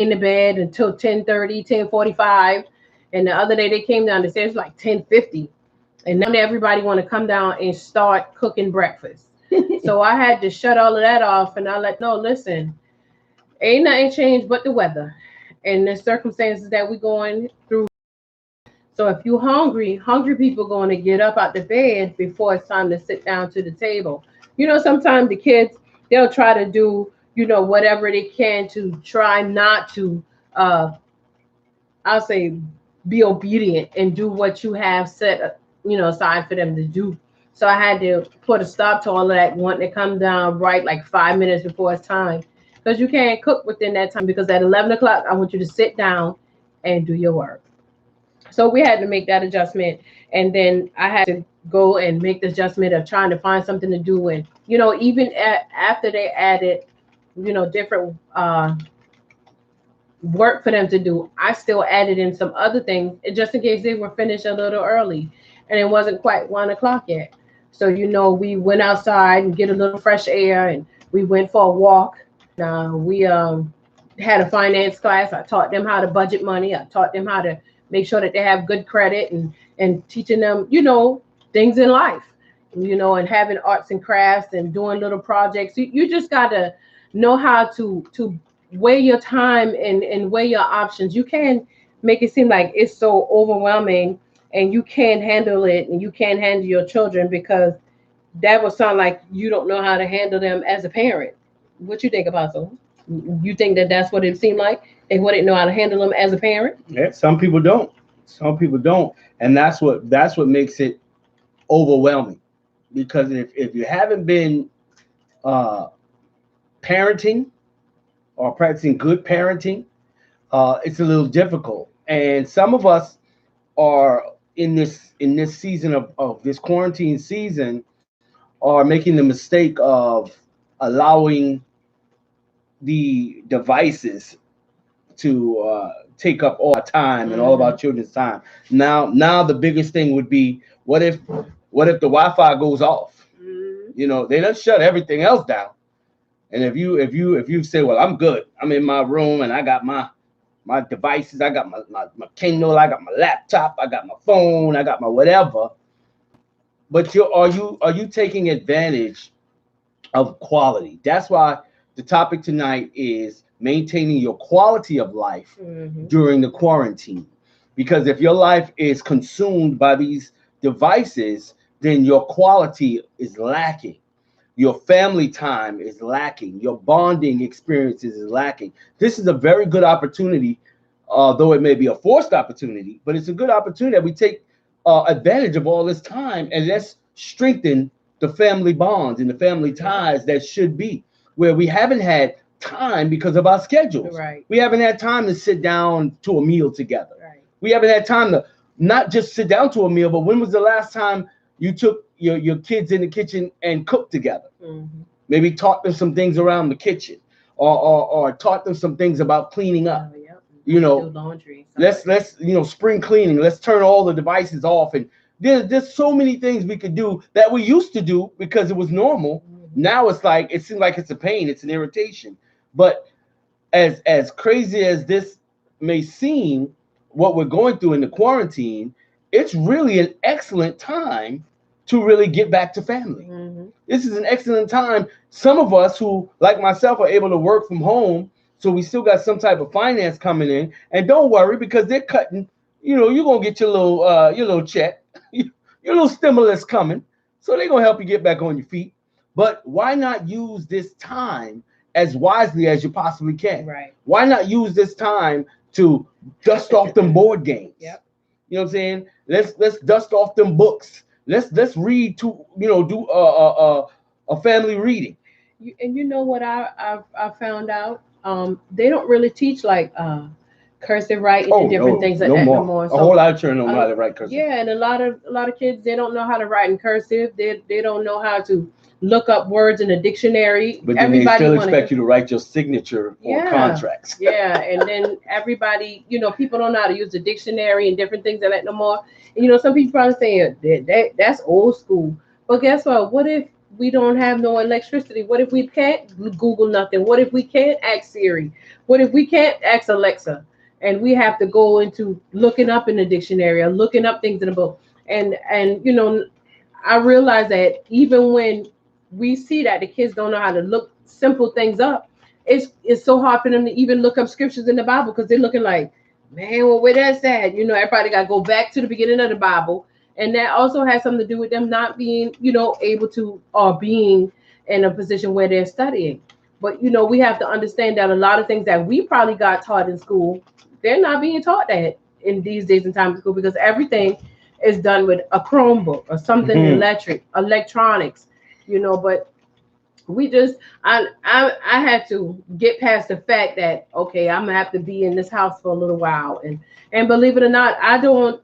in the bed until 10:30, 10:45. And the other day they came down the stairs like 10:50. And now everybody want to come down and start cooking breakfast. So I had to shut all of that off, and I let no listen. Ain't nothing changed but the weather and the circumstances that we're going through. So if you're hungry, hungry people going to get up out the bed before it's time to sit down to the table. Sometimes the kids, they'll try to do, whatever they can to try not to, uh, I'll say, be obedient and do what you have set, aside for them to do. So I had to put a stop to all of that, wanting to come down right like 5 minutes before it's time. Because you can't cook within that time, because at 11 o'clock, I want you to sit down and do your work. So we had to make that adjustment. And then I had to go and make the adjustment of trying to find something to do. And, even after they added, different work for them to do, I still added in some other things just in case they were finished a little early and it wasn't quite 1 o'clock yet. So, we went outside and get a little fresh air, and we went for a walk. We had a finance class. I taught them how to budget money. I taught them how to make sure that they have good credit, and teaching them, things in life, and having arts and crafts and doing little projects. You just got to know how to weigh your time and weigh your options. You can't make it seem like it's so overwhelming and you can't handle it and you can't handle your children, because that would sound like you don't know how to handle them as a parent. What you think about those? You think that that's what it seemed like? They wouldn't know how to handle them as a parent? Yeah, some people don't. Some people don't, and that's what makes it overwhelming. Because if you haven't been uh, parenting or practicing good parenting, it's a little difficult. And some of us are in this season of this quarantine season are making the mistake of allowing the devices to take up all our time and all of our Hmm. children's time. Now the biggest thing would be, what if the Wi-Fi goes off? Hmm. They don't shut everything else down. And if you say, well, I'm good, I'm in my room and I got my devices, I got my Kindle, I got my laptop, I got my phone, I got my whatever. But are you taking advantage of quality? That's why the topic tonight is maintaining your quality of life Hmm. during the quarantine. Because if your life is consumed by these devices, then your quality is lacking. Your family time is lacking. Your bonding experiences is lacking. This is a very good opportunity, though it may be a forced opportunity, but it's a good opportunity that we take advantage of all this time, and let's strengthen the family bonds and the family Yep. ties that should be, where we haven't had time because of our schedules. Right. We haven't had time to sit down to a meal together. Right. We haven't had time to not just sit down to a meal, but when was the last time you took your kids in the kitchen and cooked together? Hmm. Maybe taught them some things around the kitchen, or taught them some things about cleaning Oh, up. yep. You How to do know, laundry, stuff like that. let's spring cleaning. Let's turn all the devices off. And there's so many things we could do that we used to do because it was normal. Hmm. Now it's like it seems like it's a pain, it's an irritation. But as crazy as this may seem, what we're going through in the quarantine, it's really an excellent time to really get back to family. Hmm. This is an excellent time. Some of us who, like myself, are able to work from home, so we still got some type of finance coming in. And don't worry, because they're cutting. You're gonna get your little check, your little stimulus coming. So they're gonna help you get back on your feet. But why not use this time as wisely as you possibly can? Right. Why not use this time to dust off them board games? Yep. You know what I'm saying? Let's dust off them books. Let's read to do a family reading. And you know what I found out? They don't really teach like cursive writing and Oh different no, things like no that no more. more. A whole So lot of children don't know uh, how to write cursive. yeah, and a lot of kids, they don't know how to write in cursive. They don't know how to look up words in a dictionary. But then they Everybody still want to. expect you to write your signature on Yeah, contracts. yeah, and then everybody, people don't know how to use the dictionary and different things like that no more. And some people probably saying that's old school. But guess what? What if we don't have no electricity? What if we can't Google nothing? What if we can't ask Siri? What if we can't ask Alexa? And we have to go into looking up in the dictionary or looking up things in a book. And I realize that even when we see that the kids don't know how to look simple things up, it's so hard for them to even look up scriptures in the Bible because they're looking like, man, well, where that's at? Everybody got to go back to the beginning of the Bible, and that also has something to do with them not being, able to or being in a position where they're studying. But we have to understand that a lot of things that we probably got taught in school, they're not being taught that in these days and times in school because everything is done with a Chromebook or something electronics, but we just I had to get past the fact that okay, I'm gonna have to be in this house for a little while, and believe it or not, I don't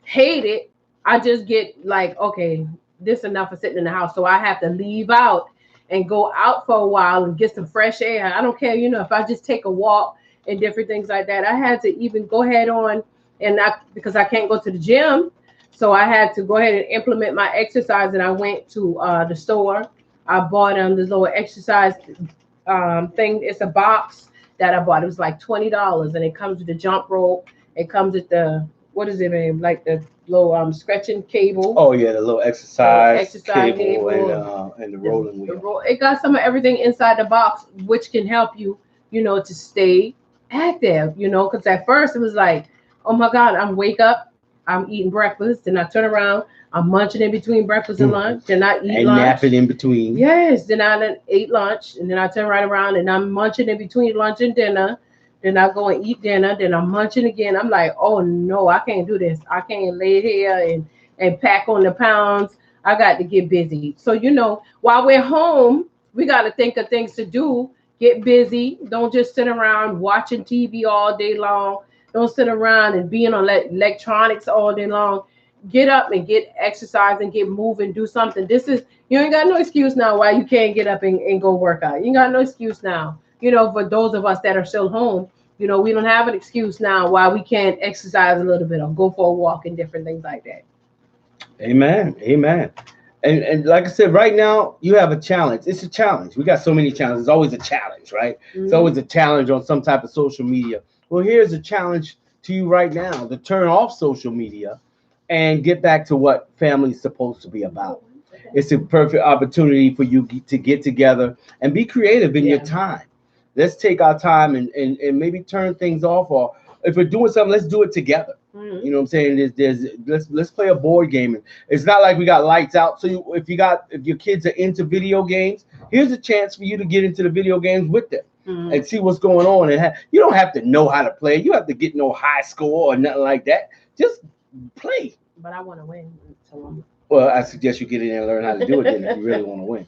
hate it. I just get like, okay, this enough of sitting in the house, so I have to leave out and go out for a while and get some fresh air. I don't care, if I just take a walk and different things like that. I had to even go ahead on and because I can't go to the gym, so I had to go ahead and implement my exercise, and I went to the store. I bought this little exercise thing. It's a box that I bought. It was like $20, and it comes with the jump rope. It comes with the what is it, man? Like the little stretching cable. Oh yeah, the little exercise cable and the rolling wheel. It got some of everything inside the box, which can help you, to stay active. Because at first it was like, oh my God, I'm wake up, I'm eating breakfast, then I turn around, I'm munching in between breakfast and lunch, then I eat and lunch. napping in between. Yes, then I ate lunch, and then I turn right around and I'm munching in between lunch and dinner. Then I go and eat dinner, then I'm munching again. I'm like, oh no, I can't do this. I can't lay here and pack on the pounds. I got to get busy. So, while we're home, we got to think of things to do. Get busy. Don't just sit around watching TV all day long. Don't sit around and being on electronics all day long. Get up and get exercise and get moving, do something. You ain't got no excuse now why you can't get up and go work out. You ain't got no excuse now. For those of us that are still home, we don't have an excuse now why we can't exercise a little bit or go for a walk and different things like that. Amen. Amen. And like I said, right now you have a challenge. It's a challenge. We got so many challenges. It's always a challenge, right? It's always a challenge on some type of social media. Well, here's a challenge to you right now to turn off social media and get back to what family is supposed to be about. It's a perfect opportunity for you to get together and be creative in your time. Let's take our time and maybe turn things off, or if we're doing something, let's do it together. You know what I'm saying? Let's play a board game. It's not like we got lights out. So if your kids are into video games, here's a chance for you to get into the video games with them and see what's going on. And you don't have to know how to play. You have to get no high score or nothing like that. Just play. But I want to win. Well, I suggest you get in there and learn how to do it then if you really want to win.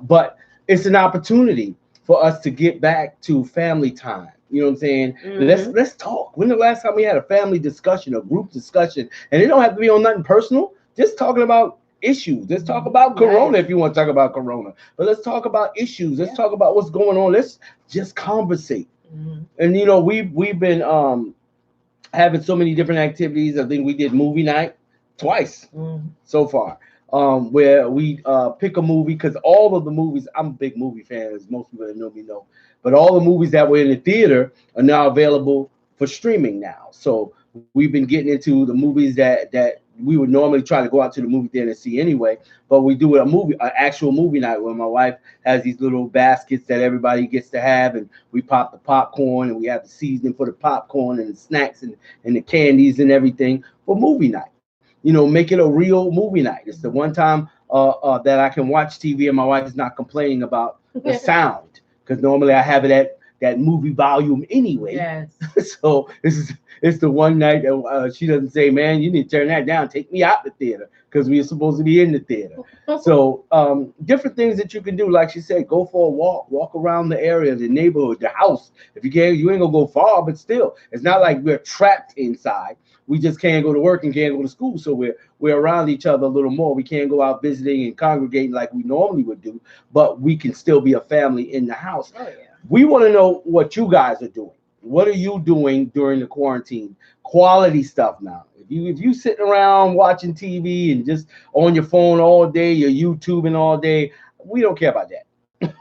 But it's an opportunity for us to get back to family time. You know what I'm saying? Let's talk. When the last time we had a family discussion, a group discussion, and it don't have to be on nothing personal, just talking about issues. Let's talk about Corona if you want to talk about Corona. But let's talk about issues. Let's talk about what's going on. Let's just conversate. And we've been having so many different activities. I think we did movie night twice so far. Where we pick a movie, because all of the movies, I'm a big movie fan, as most people that know me know, but all the movies that were in the theater are now available for streaming now. So we've been getting into the movies that we would normally try to go out to the movie theater and see anyway, but we do an actual movie night where my wife has these little baskets that everybody gets to have, and we pop the popcorn and we have the seasoning for the popcorn and the snacks and the candies and everything for movie night. Make it a real movie night. It's the one time that I can watch TV and my wife is not complaining about the sound, because normally I have it at that movie volume anyway. Yes. So it's the one night that she doesn't say, man, you need to turn that down. Take me out the theater, because we are supposed to be in the theater. So different things that you can do. Like she said, go for a walk around the area, the neighborhood, the house. If you can't, you ain't gonna go far, but still, it's not like we're trapped inside. We just can't go to work and can't go to school, so we're around each other a little more. We can't go out visiting and congregating like we normally would do, but we can still be a family in the house. Oh, yeah. We want to know what you guys are doing. What are you doing during the quarantine? Quality stuff now. If you sitting around watching TV and just on your phone all day, you're YouTubing all day, we don't care about that.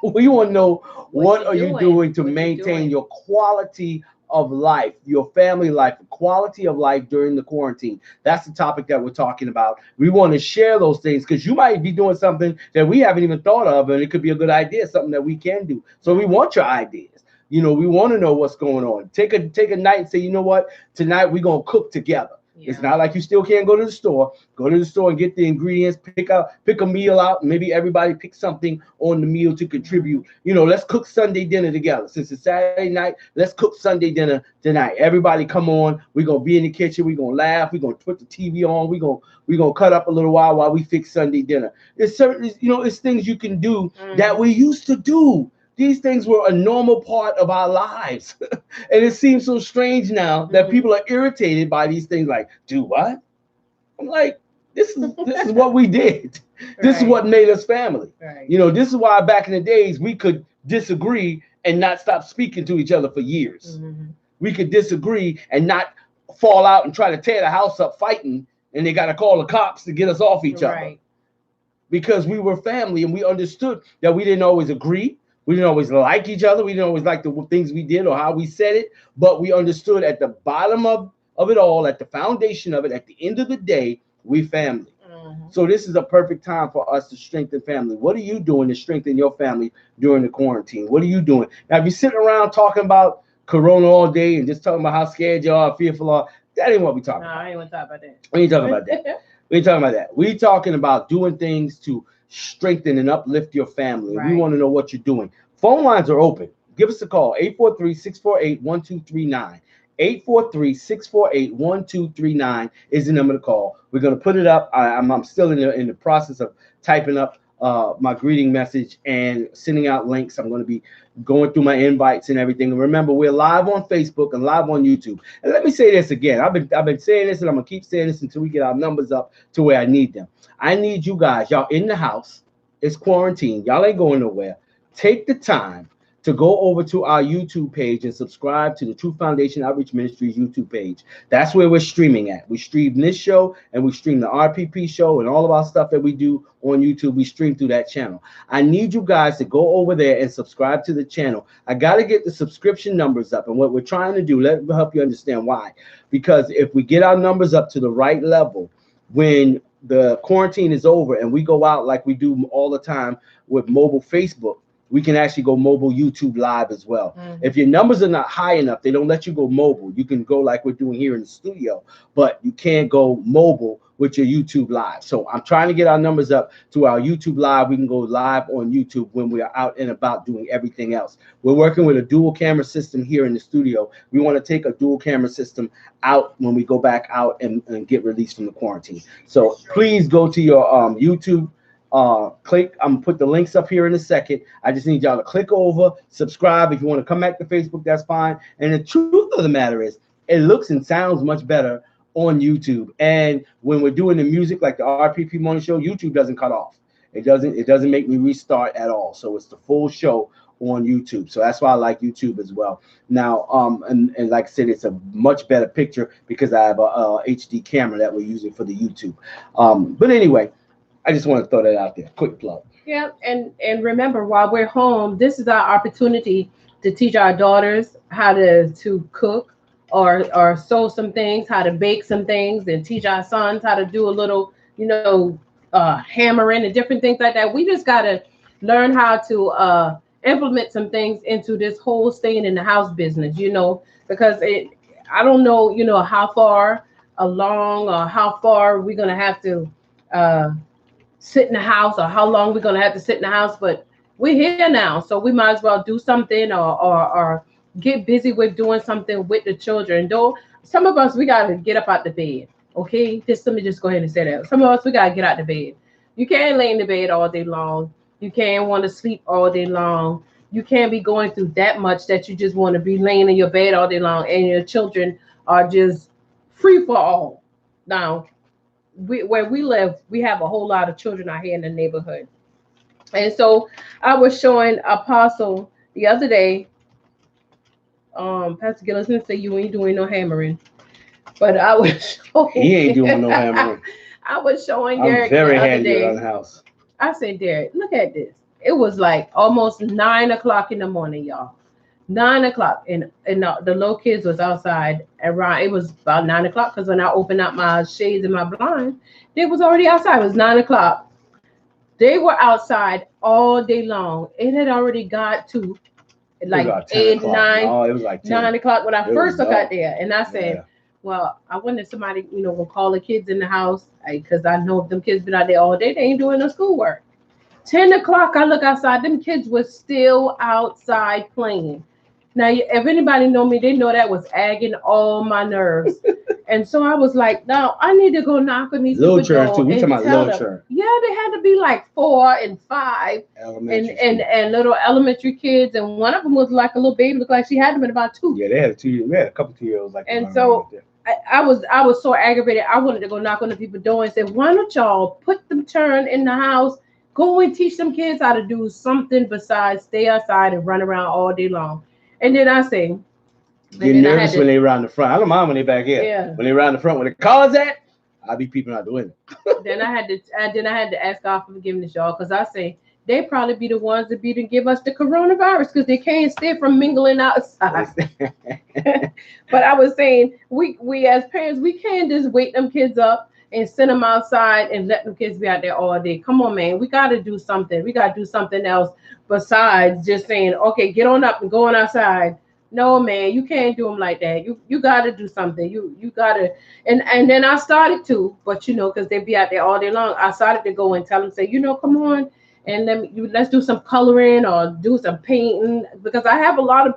We want to know what are you doing to maintain your quality of life, your family life, quality of life during the quarantine. That's the topic that we're talking about. We want to share those things because you might be doing something that we haven't even thought of, and it could be a good idea, something that we can do. So we want your ideas. You know, we want to know what's going on. Take a night and say, you know what, tonight we're gonna cook together. Yeah. It's not like you still can't go to the store. Go to the store and get the ingredients, pick a meal out, and maybe everybody pick something on the meal to contribute. You know, let's cook Sunday dinner together. Since it's Saturday night, let's cook Sunday dinner tonight. Everybody come on. We're gonna be in the kitchen, we're gonna laugh, we're gonna put the TV on, we're gonna cut up a little while we fix Sunday dinner. It's certain, you know, it's things you can do that we used to do. These things were a normal part of our lives. And it seems so strange now that people are irritated by these things like, do what? I'm like, this is what we did. This is what made us family. Right. You know, this is why back in the days we could disagree and not stop speaking to each other for years. We could disagree and not fall out and try to tear the house up fighting, and they got to call the cops to get us off each other. Because we were family and we understood that we didn't always agree. We didn't always like each other. We didn't always like the things we did or how we said it, but we understood at the bottom of it all, at the foundation of it, at the end of the day, we family. So this is a perfect time for us to strengthen family. What are you doing to strengthen your family during the quarantine? What are you doing? Now, if you're sitting around talking about Corona all day and just talking about how scared you are, fearful are, that ain't what we talking about. I ain't want to talk about that. We ain't talking about that. We ain't talking about that. We talking about doing things to strengthen and uplift your family. Right. We want to know what you're doing. Phone lines are open. Give us a call, 843-648-1239. 843-648-1239 is the number to call. We're going to put it up. I'm still in the process of typing up my greeting message and sending out links. I'm going to be going through my invites and everything. And remember, we're live on Facebook and live on YouTube. And let me say this again. I've been saying this, and I'm going to keep saying this until we get our numbers up to where I need them. I need you guys. Y'all in the house. It's quarantine. Y'all ain't going nowhere. Take the time to go over to our YouTube page and subscribe to the Truth Foundation Outreach Ministries YouTube page. That's where we're streaming at. We stream this show and we stream the RPP show and all of our stuff that we do on YouTube. We stream through that channel. I need you guys to go over there and subscribe to the channel. I got to get the subscription numbers up. And what we're trying to do, let me help you understand why. Because if we get our numbers up to the right level, when the quarantine is over and we go out like we do all the time with mobile Facebook, we can actually go mobile YouTube live as well. If your numbers are not high enough, they don't let you go mobile. You can go like we're doing here in the studio, but you can't go mobile with your YouTube live. So I'm trying to get our numbers up to our YouTube live. We can go live on YouTube when we are out and about doing everything else. We're working with a dual camera system here in the studio. We want to take a dual camera system out when we go back out and get released from the quarantine. So please go to your YouTube. Click. I'm gonna put the links up here in a second. I just need y'all to click over, subscribe. If you want to come back to Facebook, that's fine. And the truth of the matter is, it looks and sounds much better on YouTube. And when we're doing the music like the RPP Morning Show, YouTube doesn't cut off. It doesn't make me restart at all. So it's the full show on YouTube. So that's why I like YouTube as well. Now, and like I said, it's a much better picture because I have a HD camera that we're using for the YouTube. But anyway, I just want to throw that out there. Quick plug. Yeah, and remember, while we're home, this is our opportunity to teach our daughters how to cook or sew some things, how to bake some things, and teach our sons how to do a little, hammering and different things like that. We just got to learn how to implement some things into this whole staying in the house business, because I don't know, how far along or how far we're going to have to sit in the house or how long we're going to have to sit in the house, but we're here now, so we might as well do something or get busy with doing something with the children. Though some of us, we got to get up out the bed. Okay, let me just go ahead and say that. Some of us, we got to get out the bed. You can't lay in the bed all day long. You can't want to sleep all day long. You can't be going through that much that you just want to be laying in your bed all day long and your children are just free for all. Now, where we live, we have a whole lot of children out here in the neighborhood. And so I was showing Apostle the other day, Pastor Gillis, say you ain't doing no hammering. But I was showing He ain't doing no hammering. I was showing I'm Derek very the other handy day. around the house. I said, Derek, look at this. It was like almost 9 o'clock in the morning, y'all. 9 o'clock, and the little kids was outside around. It was about 9 o'clock because when I opened up my shades and my blinds, they was already outside. It was 9 o'clock. They were outside all day long. It had already got to It was like about 10 eight, o'clock. nine, No, it was like 10. 9 o'clock when I It first was got dark. there, and I said, Yeah. "Well, I wonder if somebody, will call the kids in the house because I know if them kids been out there all day, they ain't doing no schoolwork." 10 o'clock, I look outside. Them kids was still outside playing. Now, if anybody know me, they know that was agging all my nerves. And so I was like, no, I need to go knock on these Little people's church, door too. We and talking about tell little them. church. Yeah, they had to be like 4 and 5 Elementary and little elementary kids. And one of them was like a little baby, looked like she had been about 2. Yeah, they had we had a couple 2-year-olds like that. And so I was so aggravated. I wanted to go knock on the people's door and say, why don't y'all put them turn in the house? Go and teach them kids how to do something besides stay outside and run around all day long. And then I say, get nervous when they around the front. I don't mind when they back here. Yeah. When they around the front, when the car's at, I'll be peeping out the window. then I had to ask God for forgiveness, y'all, because I say they probably be the ones that be to give us the coronavirus because they can't stay from mingling outside. But I was saying we as parents, we can't just wake them kids up and send them outside and let them kids be out there all day. Come on, man. We got to do something. We got to do something else besides just saying, okay, get on up and go on outside. No, man, you can't do them like that. You got to do something. You got to. And then I started to, but because they be out there all day long, I started to go and tell them, say, come on and let's do some coloring or do some painting because I have a lot of,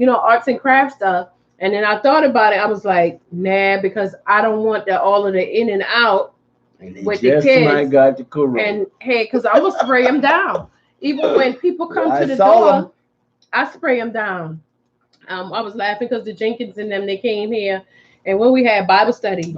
arts and crafts stuff. And then I thought about it. I was like, nah, because I don't want all of the in and out with the kids. Got the corona. And hey, because I'm gonna spray them down. Even when people come to the saw door, I spray them down. I was laughing because the Jenkins and them, they came here, and when we had Bible study,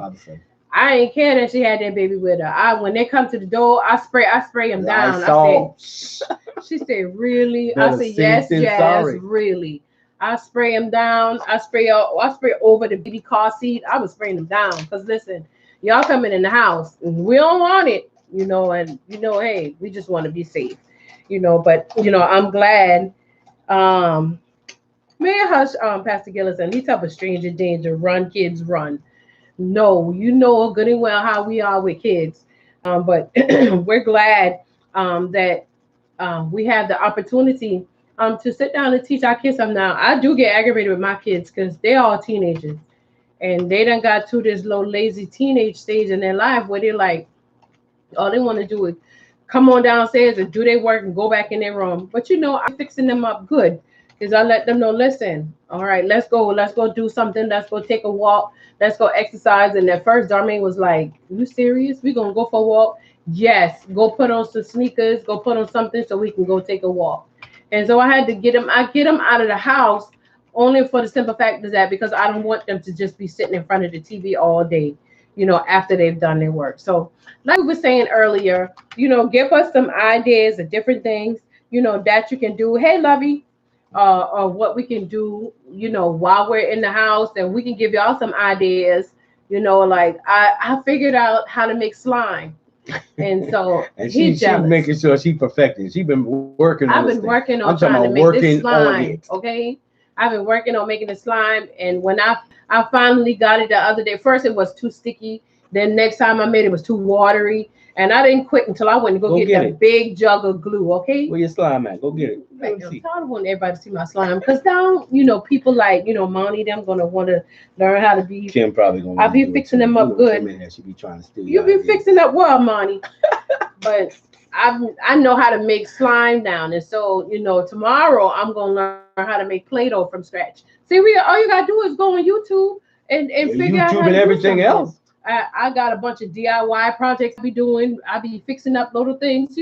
I ain't care that she had that baby with her. When they come to the door, I spray them down. I said, she said, really? I said, yes, Jazz, really. I spray them down. I spray over the baby car seat. I was spraying them down because listen, y'all coming in the house, we don't want it, and hey, we just want to be safe, But I'm glad. May I hush, Pastor Gillison? He type of stranger danger. Run, kids, run. No, good and well how we are with kids, but we're glad that we have the opportunity to sit down and teach our kids something. Now, I do get aggravated with my kids because they're all teenagers and they done got to this little lazy teenage stage in their life where they're like, all they want to do is come on downstairs and do their work and go back in their room. But I'm fixing them up good because I let them know, listen, all right, let's go do something. Let's go take a walk. Let's go exercise. And at first, Darmaine was like, you serious? We gonna go for a walk? Yes, go put on some sneakers, go put on something so we can go take a walk. And so I had to get them out of the house only for the simple fact is that because I don't want them to just be sitting in front of the TV all day, after they've done their work. So like we were saying earlier, give us some ideas of different things, that you can do. Hey, Lovey, or what we can do, while we're in the house, and we can give y'all some ideas, like I figured out how to make slime. And so and she's making sure she perfecting. She's been working on I've been working on trying to make this slime. Okay. I've been working on making the slime. And when I finally got it the other day, first it was too sticky. Then next time I made it was too watery. And I didn't quit until I went to go get the big jug of glue. Okay. Where your slime at? Go get it. I don't want everybody to see my slime because now, people like, Monty, them going to want to learn how to be. Kim probably going to. I'll be fixing them up good. She be trying to steal. You be fixing up well, Monty. But I know how to make slime down. And so, tomorrow I'm going to learn how to make Play-Doh from scratch. See, all you got to do is go on YouTube and figure out how to and everything else. I got a bunch of DIY projects I be doing. I be fixing up little things,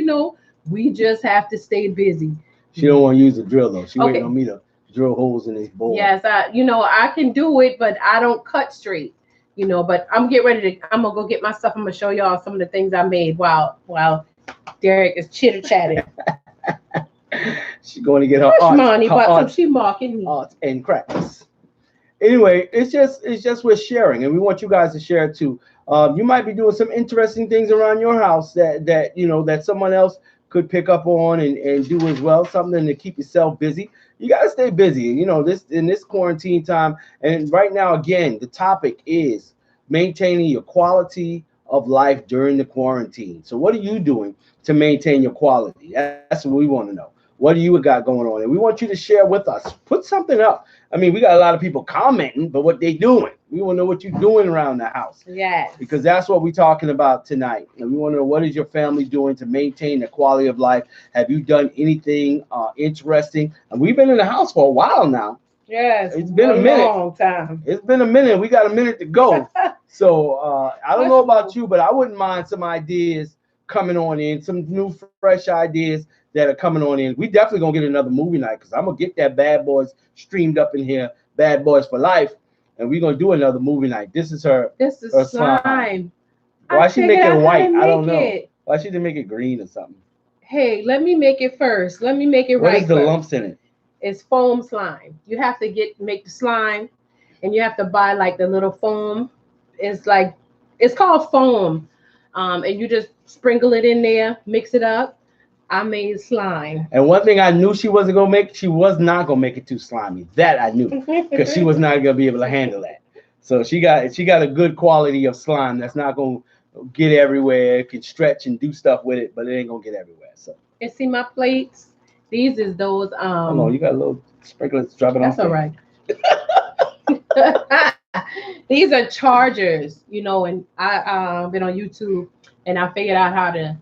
We just have to stay busy. She don't want to use a drill though. She waiting on me to drill holes in this board. Yes, I can do it, but I don't cut straight. But I'm gonna go get my stuff. I'm gonna show y'all some of the things I made while Derek is chitter chatting. She's going to get her art. Money, but she marking me. Arts and crafts. anyway, it's just we're sharing, and we want you guys to share it too. You might be doing some interesting things around your house that that someone else could pick up on and do as well. Something to keep yourself busy. You gotta stay busy. This in this quarantine time, and right now again, the topic is maintaining your quality of life during the quarantine. So, what are you doing to maintain your quality? That's what we want to know. What do you got going on? And we want you to share with us. Put something up. I mean, we got a lot of people commenting, but what they doing? We want to know what you're doing around the house. Yes. Because that's what we're talking about tonight. And we want to know, what is your family doing to maintain the quality of life? Have you done anything interesting? And we've been in the house for a while now. Yes. It's been a minute. Long time. It's been a minute. We got a minute to go. So I don't know about you, but I wouldn't mind some ideas coming on in, some new fresh ideas that are coming on in. We definitely gonna get another movie night, because I'm gonna get that Bad Boys streamed up in here, Bad Boys for Life, and we're gonna do another movie night. This is her. This is her slime. Why she make it white? I don't know. It. Why she didn't make it green or something? Hey, let me make it first. Let me make it right. What is the first. lumps in it? It's foam slime. You have to make the slime, and you have to buy like the little foam. It's called foam, and you just sprinkle it in there, mix it up. I made slime. And one thing I knew she wasn't gonna make, she was not gonna make it too slimy. That I knew, because she was not gonna be able to handle that. So she got a good quality of slime that's not gonna get everywhere. It can stretch and do stuff with it, but it ain't gonna get everywhere. So. And see my plates. These is those. Hold on, you got a little sprinklers dropping off. That's all right. These are chargers, and I been on YouTube, and I figured out how to,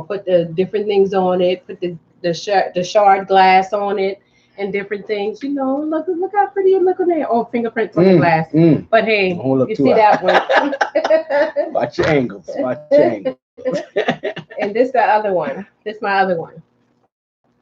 put the different things on it, put the shard glass on it, and different things. Look how pretty it look on there. Oh, fingerprints on the glass. But hey, you see that one? Watch your angles. Watch your angles. And this the other one. This my other one.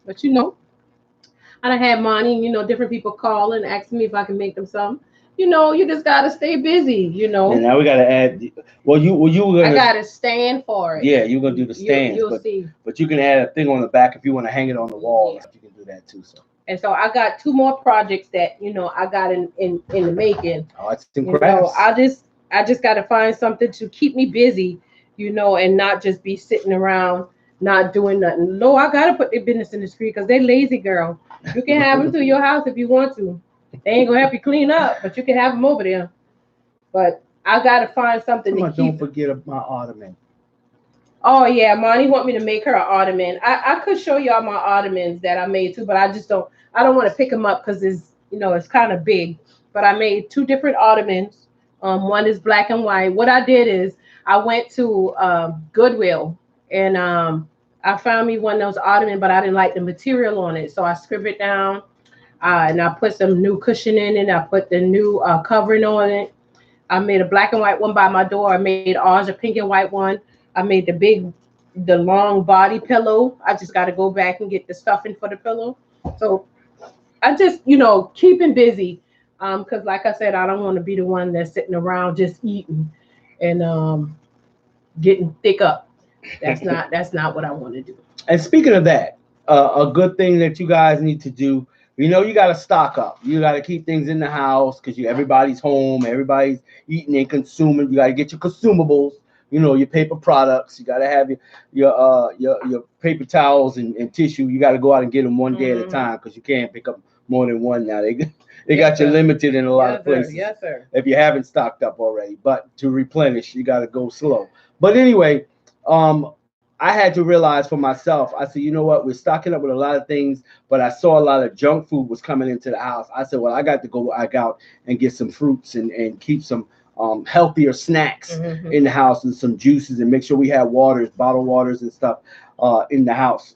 But I done had money. Different people call and ask me if I can make them some. You just gotta stay busy. And now we gotta add. Well, you were gonna. I gotta stand for it. Yeah, you're gonna do the stands. You'll see. But you can add a thing on the back if you want to hang it on the wall. Yeah. You can do that too. So. And so I got 2 more projects that I got in the making. Oh, it's incredible. I just gotta find something to keep me busy, and not just be sitting around not doing nothing. No, I gotta put their business in the street because they're lazy, girl. You can have them to your house if you want to. They ain't gonna help you clean up, but you can have them over there. But I gotta find something to keep. Don't forget my ottoman. Oh yeah, Monty want me to make her an ottoman. I could show y'all my ottomans that I made too, but I don't want to pick them up because it's kind of big. But I made 2 different ottomans. One is black and white. What I did is I went to Goodwill and I found me one of those ottoman, but I didn't like the material on it, so I scribbled it down. And I put some new cushion in it. I put the new covering on it. I made a black and white one by my door. I made ours a pink and white one. I made the long body pillow. I just got to go back and get the stuffing for the pillow. So I just, keeping busy. Because like I said, I don't want to be the one that's sitting around just eating and getting thick up. That's not what I want to do. And speaking of that, a good thing that you guys need to do, you got to stock up. You got to keep things in the house because everybody's home, everybody's eating and consuming. You got to get your consumables, your paper products. You got to have your paper towels and tissue. You got to go out and get them one day at a time because you can't pick up more than one now. They got you limited in a lot of places. Yes, sir. If you haven't stocked up already, but to replenish, you got to go slow. But anyway, I had to realize for myself, I said, you know what, we're stocking up with a lot of things, but I saw a lot of junk food was coming into the house. I said, well, I got to go out and get some fruits and keep some healthier snacks in the house and some juices and make sure we have waters, bottled waters and stuff in the house.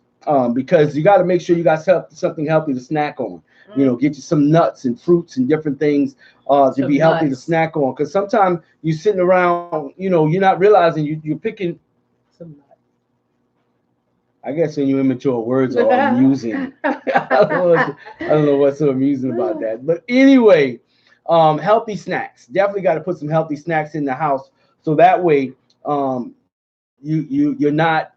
Because you got to make sure you got something healthy to snack on. Get you some nuts and fruits and different things to be healthy to snack on. Because sometimes you're sitting around, you're not realizing you're picking some nuts. I guess when you immature, words are amusing. I don't know what's so amusing about that. But anyway, healthy snacks. Definitely got to put some healthy snacks in the house. So that way you're not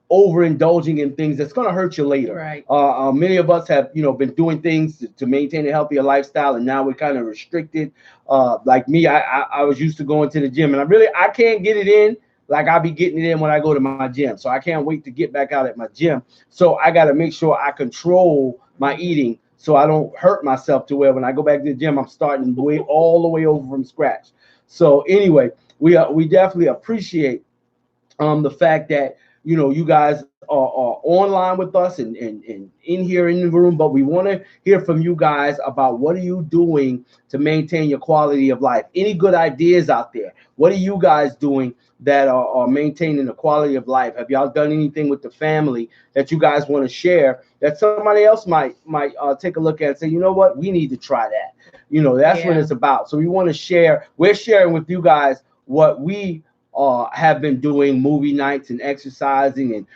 overindulging in things that's going to hurt you later. Right. Many of us have, been doing things to maintain a healthier lifestyle, and now we're kind of restricted. Like me, I was used to going to the gym, and I can't get it in like I be getting it in when I go to my gym. So I can't wait to get back out at my gym. So I got to make sure I control my eating so I don't hurt myself to where when I go back to the gym, I'm starting all the way over from scratch. So anyway, we definitely appreciate the fact that you guys are online with us and in here in the room, but we want to hear from you guys about what are you doing to maintain your quality of life. Any good ideas out there? What are you guys doing that are maintaining the quality of life? Have y'all done anything with the family that you guys want to share that somebody else might take a look at and say, you know what, we need to try that? That's what it's about. So we want to share. We're sharing with you guys what we have been doing, movie nights and exercising and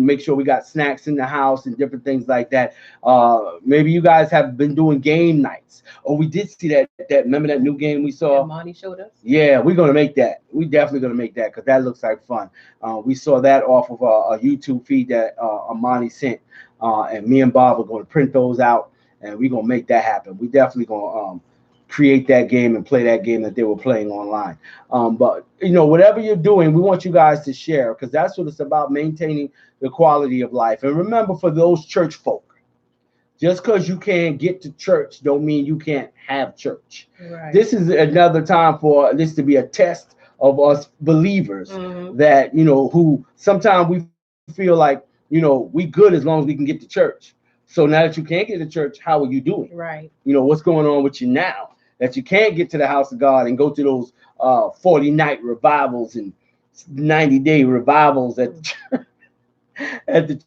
make sure we got snacks in the house and different things like that. Maybe you guys have been doing game nights. Oh, we did see that remember that new game we saw? Yeah, Monty showed us. Yeah, we're gonna make that. We definitely gonna make that because that looks like fun. We saw that off of a YouTube feed that Amani sent, and me and Bob are gonna print those out and we're gonna make that happen. We definitely gonna create that game and play that game that they were playing online. But whatever you're doing, we want you guys to share because that's what it's about, maintaining the quality of life. And remember, for those church folk, just because you can't get to church don't mean you can't have church. Right. This is another time for this to be a test of us believers that who sometimes we feel like we good as long as we can get to church. So now that you can't get to church, how are you doing? Right. What's going on with you now that you can't get to the house of God and go to those 40-night revivals and 90-day revivals at the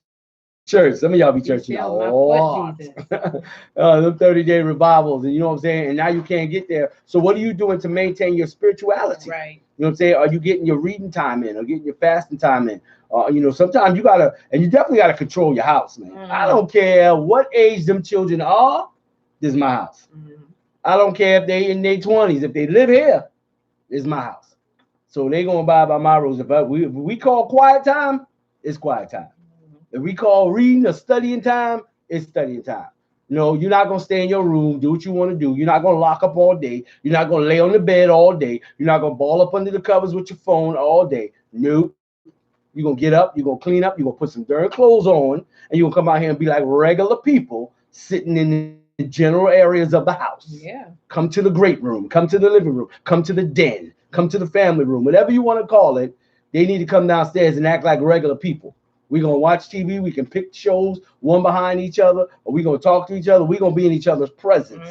church. Some of y'all be churching a lot. Them 30-day revivals, and you know what I'm saying? And now you can't get there. So what are you doing to maintain your spirituality? Right. You know what I'm saying? Are you getting your reading time in or getting your fasting time in? Sometimes you definitely gotta control your house, man. I don't care what age them children are, this is my house. I don't care if they in their 20s. If they live here, this is my house. So they gonna abide by my rules. If we call quiet time, it's quiet time. If we call reading or studying time, it's studying time. You're not going to stay in your room, do what you want to do. You're not going to lock up all day. You're not going to lay on the bed all day. You're not going to ball up under the covers with your phone all day. Nope. You're going to get up. You're going to clean up. You're going to put some darn clothes on. And you're going to come out here and be like regular people sitting in the general areas of the house. Yeah. Come to the great room. Come to the living room. Come to the den. Come to the family room. Whatever you want to call it, they need to come downstairs and act like regular people. We're going to watch TV. We can pick shows one behind each other, or we're going to talk to each other. We're going to be in each other's presence.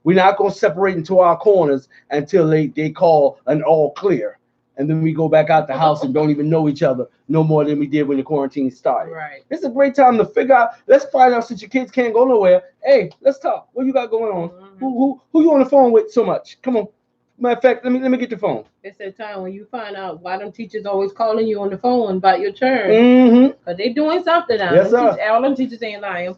We're not going to separate into our corners until they call an all clear. And then we go back out the house and don't even know each other no more than we did when the quarantine started. Right. It's a great time to figure out. Let's find out, since your kids can't go nowhere. Hey, let's talk. What you got going on? Who you on the phone with so much? Come on. Matter of fact, let me get the phone. It's that time when you find out why them teachers always calling you on the phone about your turn. Because they doing something now. Yes, sir. All them teachers ain't lying.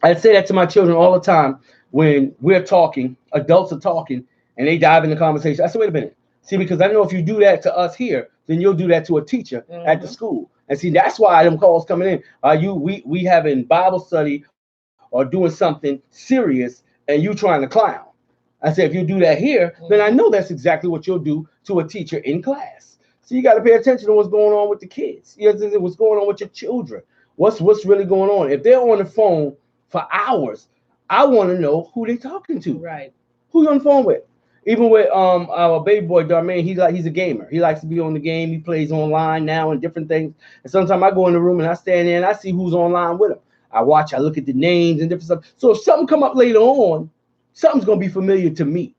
I say that to my children all the time when we're talking, adults are talking, and they dive in the conversation. I said, wait a minute. See, because I know if you do that to us here, then you'll do that to a teacher at the school. And see, that's why them calls coming in. Are we having Bible study or doing something serious and you trying to clown? I said, if you do that here, then I know that's exactly what you'll do to a teacher in class. So you got to pay attention to what's going on with the kids. What's going on with your children. What's really going on. If they're on the phone for hours, I want to know who they're talking to. Right. Who you on the phone with? Even with our baby boy Darmaine, he's a gamer. He likes to be on the game. He plays online now and different things. And sometimes I go in the room and I stand there and I see who's online with him. I look at the names and different stuff. So if something come up later on, something's gonna be familiar to me.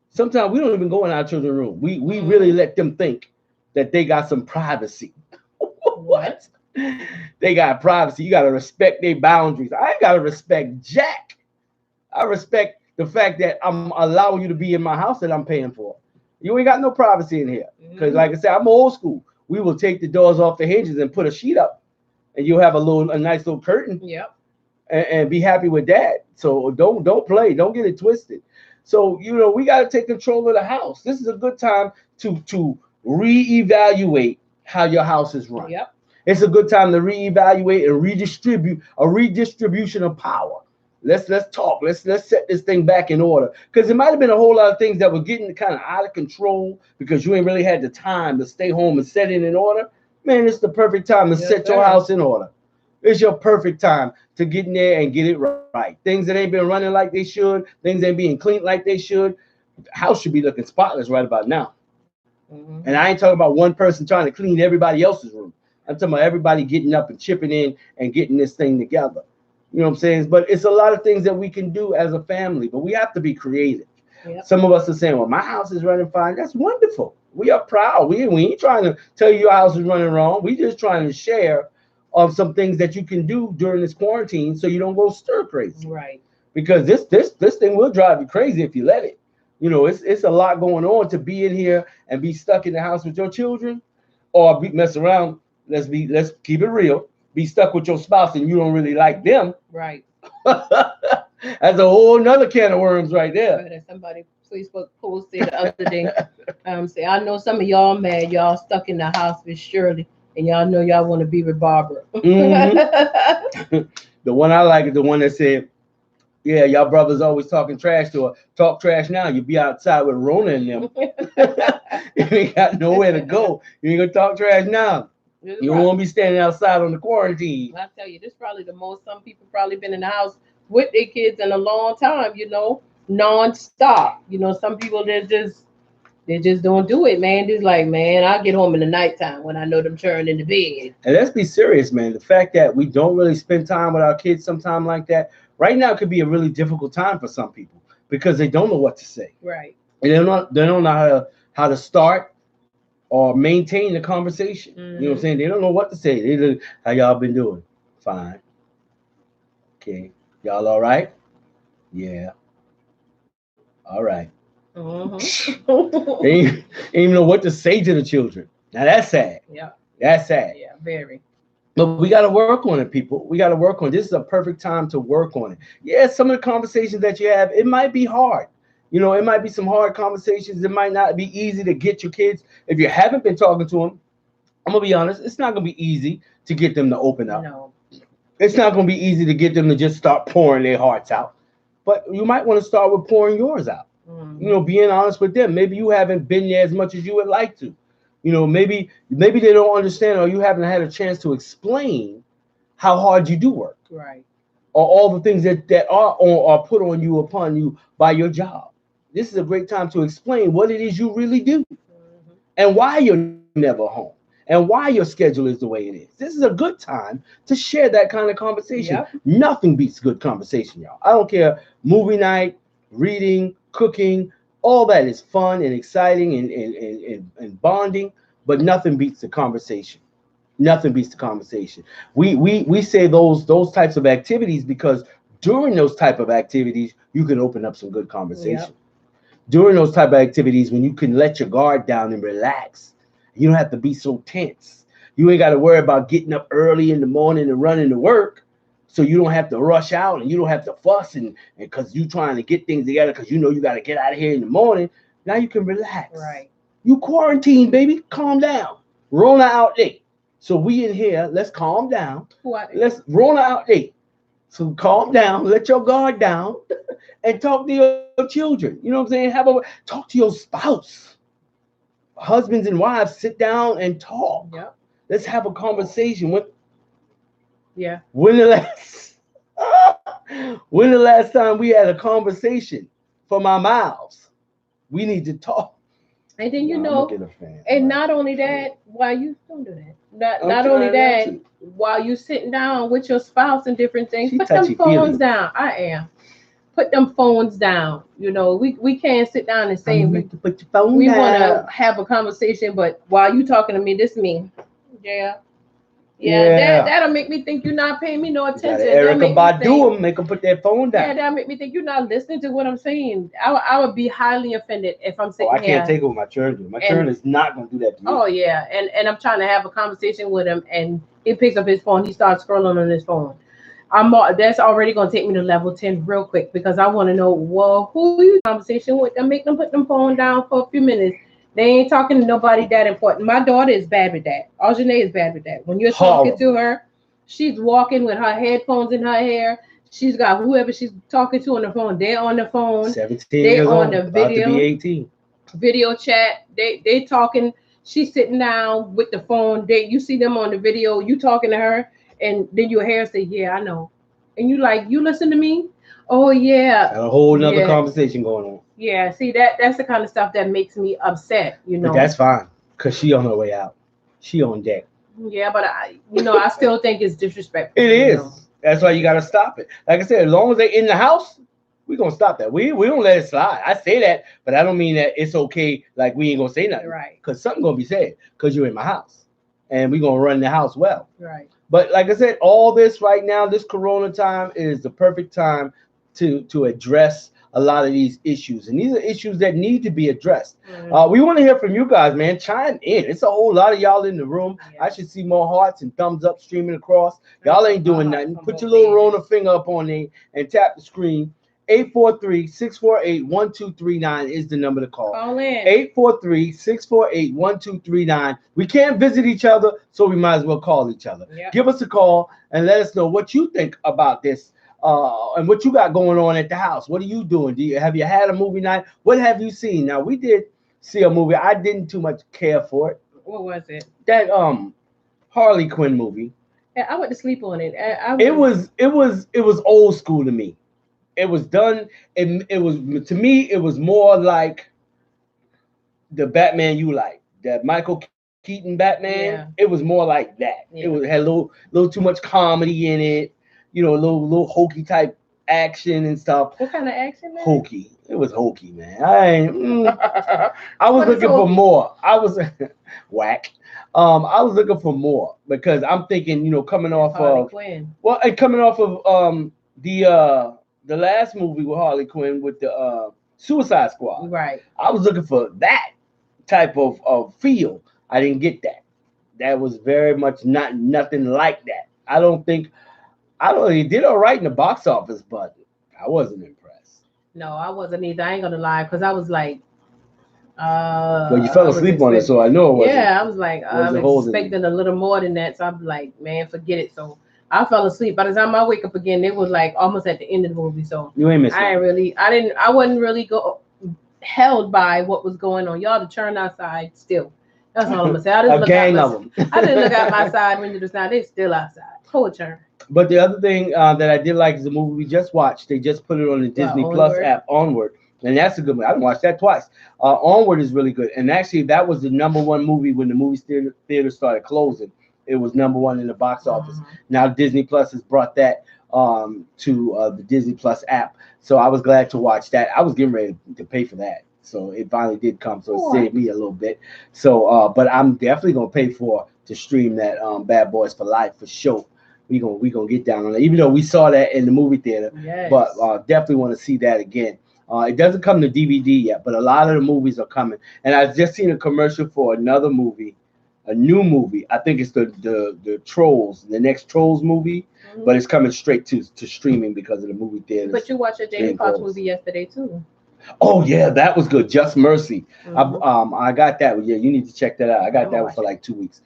Sometimes we don't even go in our children's room. We really let them think that they got some privacy. What? They got privacy. You gotta respect their boundaries. I ain't gotta respect Jack. I respect the fact that I'm allowing you to be in my house that I'm paying for. You ain't got no privacy in here. Because like I said, I'm old school. We will take the doors off the hinges and put a sheet up. And you'll have a nice little curtain. Yep. And be happy with that. So don't play. Don't get it twisted. So, we got to take control of the house. This is a good time to reevaluate how your house is run. Yep. It's a good time to reevaluate and redistribute, a redistribution of power. Let's talk. Let's set this thing back in order, because it might have been a whole lot of things that were getting kind of out of control because you ain't really had the time to stay home and set it in order. Man, it's the perfect time to set your house in order. It's your perfect time to get in there and get it right. Things that ain't been running like they should, things ain't being cleaned like they should. The house should be looking spotless right about now. And I ain't talking about one person trying to clean everybody else's room. I'm talking about everybody getting up and chipping in and getting this thing together. You know what I'm saying? But it's a lot of things that we can do as a family, but we have to be creative. Yep. Some of us are saying, well, my house is running fine. That's wonderful. We are proud. We ain't trying to tell you your house is running wrong. We just trying to share some things that you can do during this quarantine so you don't go stir crazy. Right. Because this thing will drive you crazy if you let it. You know, it's a lot going on to be in here and be stuck in the house with your children, or mess around. Let's keep it real. Be stuck with your spouse and you don't really like them. Right. That's a whole nother can of worms right there. Right. Somebody Facebook posted the other day. Say, I know some of y'all mad, y'all stuck in the house with Shirley, and y'all know y'all want to be with Barbara. Mm-hmm. The one I like is the one that said, yeah, y'all brothers always talking trash to her. Talk trash now. You be outside with Rona and them. You ain't got nowhere to go. You ain't gonna talk trash now. You won't be standing outside on the quarantine. I tell you, this is probably the most some people probably been in the house with their kids in a long time, you know, non-stop. You know, some people they just don't do it, man. It's like, man, I'll get home in the nighttime when I know them turning in the bed. And let's be serious, man. The fact that we don't really spend time with our kids sometime like that, right now could be a really difficult time for some people because they don't know what to say. Right. And they don't know how to start or maintain the conversation. You know what I'm saying? They don't know what to say. They look, how y'all been doing? Fine. Okay. Y'all all right? Yeah. All right. They ain't even know what to say to the children. Now that's sad. Yeah. That's sad. Yeah, very. But we got to work on it, people. We got to work on it. This is a perfect time to work on it. Yeah, some of the conversations that you have, it might be hard. You know, it might be some hard conversations. It might not be easy to get your kids. If you haven't been talking to them, I'm going to be honest, it's not going to be easy to get them to open up. No. It's not going to be easy to get them to just start pouring their hearts out. But you might want to start with pouring yours out. You know, being honest with them. Maybe you haven't been there as much as you would like to. You know, maybe they don't understand, or you haven't had a chance to explain how hard you do work. Right. Or all the things that are put on you, upon you by your job. This is a great time to explain what it is you really do and why you're never home and why your schedule is the way it is. This is a good time to share that kind of conversation. Yep. Nothing beats good conversation, y'all. I don't care. Movie night, reading, cooking, all that is fun and exciting and bonding, but nothing beats the conversation. Nothing beats the conversation. We say those types of activities because during those type of activities, you can open up some good conversation. Yep. During those type of activities, when you can let your guard down and relax, you don't have to be so tense. You ain't got to worry about getting up early in the morning and running to work, so you don't have to rush out and you don't have to fuss and because you trying to get things together because you know you got to get out of here in the morning. Now you can relax. Right. You quarantine, baby. Calm down. Rona out there. So we in here. Let's calm down. Let's Rona out there. So calm down. Let your guard down. And talk to your children. You know what I'm saying? Talk to your spouse. Husbands and wives, sit down and talk. Yep. Let's have a conversation. Yeah. When the last time we had a conversation from our mouths? We need to talk. And then not only that, while you don't do that. Not only that, while you sitting down with your spouse and different things, put them phones down. I am. Put them phones down. You know, we can't sit down and say we want to have a conversation, but while you talking to me, this me. Yeah. That'll make me think you're not paying me no attention. Erykah Badu make them put their phone down. Yeah, that'll make me think you're not listening to what I'm saying. I would be highly offended if I'm sitting here. I can't take it with my children. My children is not going to do that to me. Oh, yeah. And I'm trying to have a conversation with him, and he picks up his phone. He starts scrolling on his phone. That's already going to take me to level 10 real quick because I want to know, well, who are you conversation with? And make them put them phone down for a few minutes They ain't talking to nobody that important. My daughter is bad with that. Aujane is bad with that. When you're talking to her, she's walking with her headphones in her hair. She's got whoever she's talking to on the phone. They're on the phone. 17 They years on old, the about to video. be 18. Video chat. They talking. She's sitting down with the phone. You see them on the video. You talking to her, and then your hair say, "Yeah, I know," and you like, "You listen to me." Oh yeah. Got a whole nother conversation going on. Yeah, see that's the kind of stuff that makes me upset, you know. But that's fine, cause she on her way out. She on deck. Yeah, but I still think it's disrespectful. It is. That's why you gotta stop it. Like I said, as long as they're in the house, we're gonna stop that. We don't let it slide. I say that, but I don't mean that it's okay. Like we ain't gonna say nothing, right? Cause something gonna be said. Cause you're in my house, and we gonna run the house well, right? But like I said, all this right now, this Corona time is the perfect time to address a lot of these issues, and these are issues that need to be addressed. We want to hear from you guys, man. Chime in. It's a whole lot of y'all in the room. I should see more hearts and thumbs up streaming across. Y'all ain't doing nothing. Put your little Rona finger up on there and tap the screen. 843-648-1239 is the number to call. Call in. 843-648-1239. We can't visit each other, so we might as well call each other. Yep. Give us a call and let us know what you think about this. And what you got going on at the house. What are you doing? Have you had a movie night? What have you seen? Now, we did see a movie. I didn't too much care for it. What was it? That Harley Quinn movie. I went to sleep on it. It was old school to me. It was done. It was, to me, it was more like the Batman you like, that Michael Keaton Batman. Yeah. It was more like that. Yeah. It had a little too much comedy in it. You know, a little hokey type action and stuff. What kind of action, man? Hokey. It was hokey, man. I was looking for more. I was whack. I was looking for more because I'm thinking, you know, coming off Harley of Quinn. Well, and coming off of the last movie with Harley Quinn with the Suicide Squad. Right. I was looking for that type of feel. I didn't get that. That was very much nothing like that. He did all right in the box office, but I wasn't impressed. No, I wasn't either. I ain't gonna lie, because I was like, well, you fell asleep on it, so I know it wasn't. Yeah, I was like, I'm expecting a little more than that, so I'm like, man, forget it. So I fell asleep. By the time I wake up again, it was like almost at the end of the movie. So you ain't missing. I wasn't really held by what was going on. Y'all to turn outside still. That's all I'm gonna say. I didn't look out my side window this night. They still outside. Cold turn. But the other thing that I did like is the movie we just watched. They just put it on the Disney Plus app, Onward. And that's a good one. I watched that twice. Onward is really good. And actually, that was the #1 movie when the movie theater started closing. It was #1 in the box office. Now Disney Plus has brought that to the Disney Plus app. So I was glad to watch that. I was getting ready to pay for that. So it finally did come. So it saved me a little bit. So, but I'm definitely going to pay to stream that Bad Boys for Life for sure. We gonna get down on it, even though we saw that in the movie theater. Yes. But definitely want to see that again. It doesn't come to DVD yet, but a lot of the movies are coming. And I've just seen a commercial for another movie, a new movie. I think it's the Trolls, the next Trolls movie, but it's coming straight to streaming because of the movie theaters. But you watched a Jamie Foxx movie yesterday too. Oh yeah, that was good. Just Mercy. I got that one. Yeah, you need to check that out. I got that one for like 2 weeks.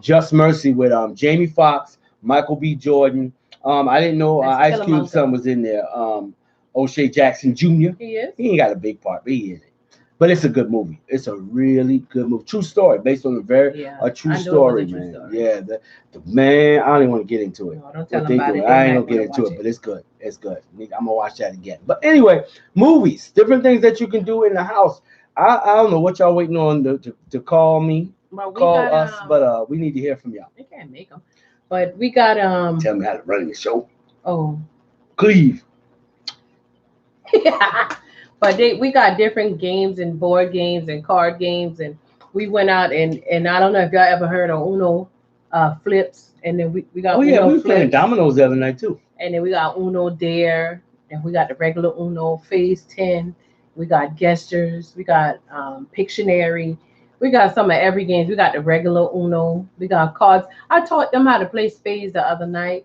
Just Mercy with Jamie Foxx, Michael B. Jordan. I didn't know Ice Cube's son was in there. O'Shea Jackson Jr. He is. He ain't got a big part, but he is it. But it's a good movie. It's a really good movie. True story, based on a true story, man. Story. Yeah, the man. I don't even want to get into it. No, don't tell them about it. I ain't gonna get into it, but it's good. It's good. I'm gonna watch that again. But anyway, movies, different things that you can do in the house. I don't know what y'all waiting on to call me, call us, but we need to hear from y'all. They can't make them, but we got Tell me how to run the show. Oh, Cleve. But we got different games and board games and card games, and we went out and I don't know if y'all ever heard of Uno flips, and then we got we were playing dominoes the other night too, and then we got Uno Dare, and we got the regular Uno Phase 10, we got Gestures, we got Pictionary, we got some of every game. We got the regular Uno, we got cards. I taught them how to play spades the other day.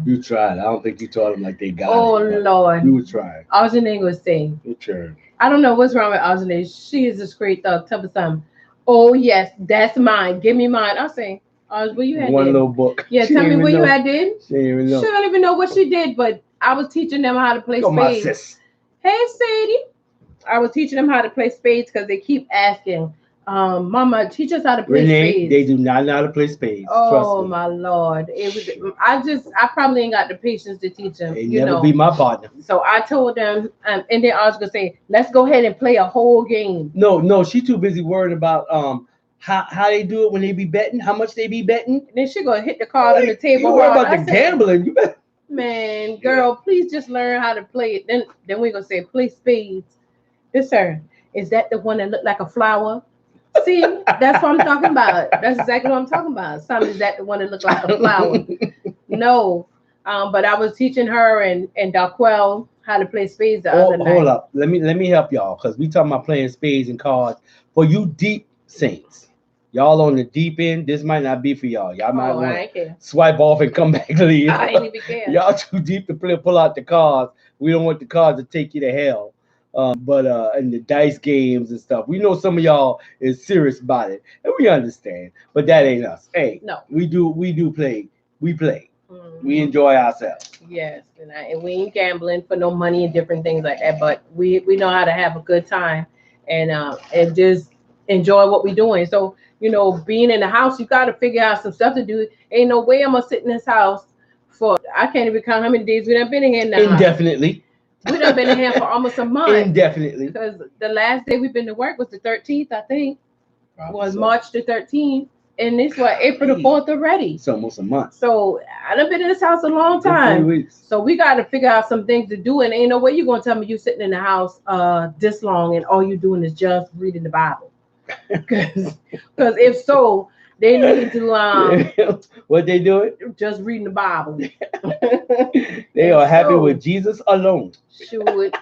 You tried. I don't think you taught them like they got it. Oh Lord. You were trying. All your name was saying. You turned. I don't know what's wrong with Audrey. She is a straight thug. Tell me something. Oh yes, that's mine. Give me mine. I say, what you had One did? little book. Yeah, She tell didn't me even what you know. had did. She didn't even She know. don't even know what she did, but I was teaching them how to play Come on, spades. sis. Hey, Sadie. I was teaching them how to play spades because they keep asking, Mama, teach us how to play Renee, spades. they do not know how to play spades. Trust Oh me. my Lord. It was I probably ain't got the patience to teach them, They you never know. be my partner. So I told them, and then I was gonna say, let's go ahead and play a whole game. No, she too busy worrying about how they do it when they be betting, how much they be betting. And then she gonna hit the card on the Like, table you worry hard. about the I said, gambling. You better. man, girl, please just learn how to play it. Then we're gonna say play spades. Yes, sir. Is that the one that looked like a flower? See, that's what I'm talking about. That's exactly what I'm talking about. Some is that the one that looked like a flower? No. But I was teaching her and Daquel how to play spades the other night. Hold up. Let me help y'all because we talking about playing spades and cards. For you deep saints, y'all on the deep end, this might not be for y'all. Y'all might Oh, I want ain't to care. swipe off and come back later. I ain't even care. Y'all too deep to pull out the cards. We don't want the cards to take you to hell. But in the dice games and stuff, we know some of y'all is serious about it, and we understand. But that ain't us. Hey, No. we do play. We play. Mm-hmm. We enjoy ourselves. Yes, and we ain't gambling for no money and different things like that. But we know how to have a good time and just enjoy what we're doing. So being in the house, you got to figure out some stuff to do. Ain't no way I'm gonna sit in this house for I can't even count how many days we done been in now. Indefinitely. We done been in here for almost a month. Indefinitely. Because the last day we've been to work was the 13th, I think. Probably Was so. March the 13th. And it's April the 4th already. It's almost a month. So I done been in this house a long time. 3 weeks. So we got to figure out some things to do. And ain't no way you're going to tell me you sitting in the house this long and all you doing is just reading the Bible. Because if so, they need to what they doing? just reading the Bible. They are happy with Jesus alone. Shoot.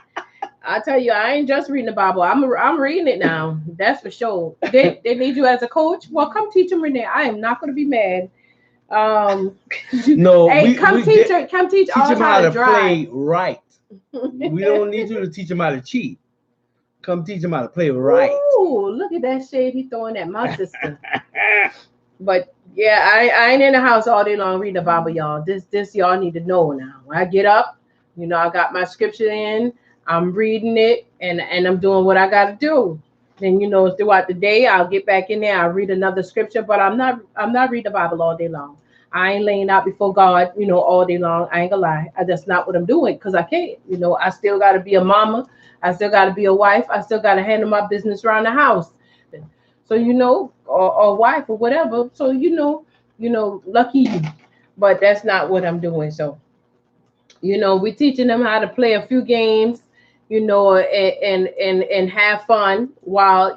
I tell you, I ain't just reading the Bible. I'm reading it now. That's for sure. They need you as a coach. Well, come teach them, Renee. I am not going to be mad. No, hey, come teach all them how to drive. play right. We don't need you to teach them how to cheat. Come teach them how to play right. Ooh, look at that shade he throwing at my sister. But yeah, I ain't in the house all day long reading the Bible, y'all. This y'all need to know now. When I get up, I got my scripture in. I'm reading it and I'm doing what I got to do. Then throughout the day, I'll get back in there. I'll read another scripture, but I'm not reading the Bible all day long. I ain't laying out before God, all day long. I ain't gonna lie. That's not what I'm doing because I can't. I still got to be a mama. I still got to be a wife. I still got to handle my business around the house. So or wife or whatever. So lucky you. But that's not what I'm doing. So we're teaching them how to play a few games, and have fun while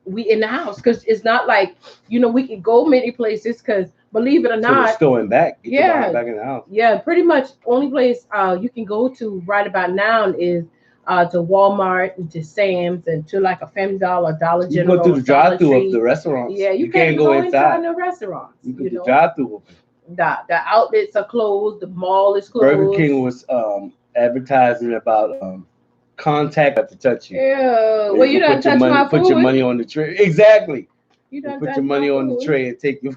we in the house because it's not like we can go many places because believe it or To not, the store and back. Get your Yeah. behind back in the house. yeah, pretty much only place you can go to right about now is to Walmart and to Sam's and to like a Family Dollar, Dollar You General, go through the Dollar drive-through of Tree. the restaurants. Yeah, you can't go inside. the restaurants. You can do drive-through open. The outlets are closed. The mall is closed. Burger King was advertising about contact to touch you. Yeah, well, you done put your touch money, my put your food. money on the tray. Exactly. You done Put touch your money my on the food. tray and take you.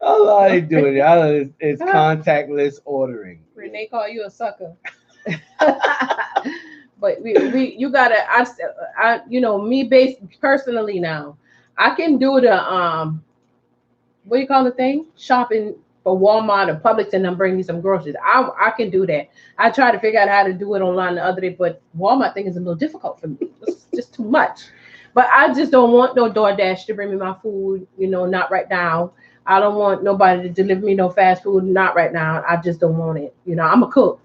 Oh, how they doing it? It's contactless ordering. Renee call you a sucker. But you gotta I me based personally now. I can do the what do you call the thing? Shopping for Walmart or Publix and then bring me some groceries. I can do that. I tried to figure out how to do it online the other day, but Walmart thing is a little difficult for me. It's just too much. But I just don't want no DoorDash to bring me my food, not right now. I don't want nobody to deliver me no fast food, not right now. I just don't want it. I'm a cook.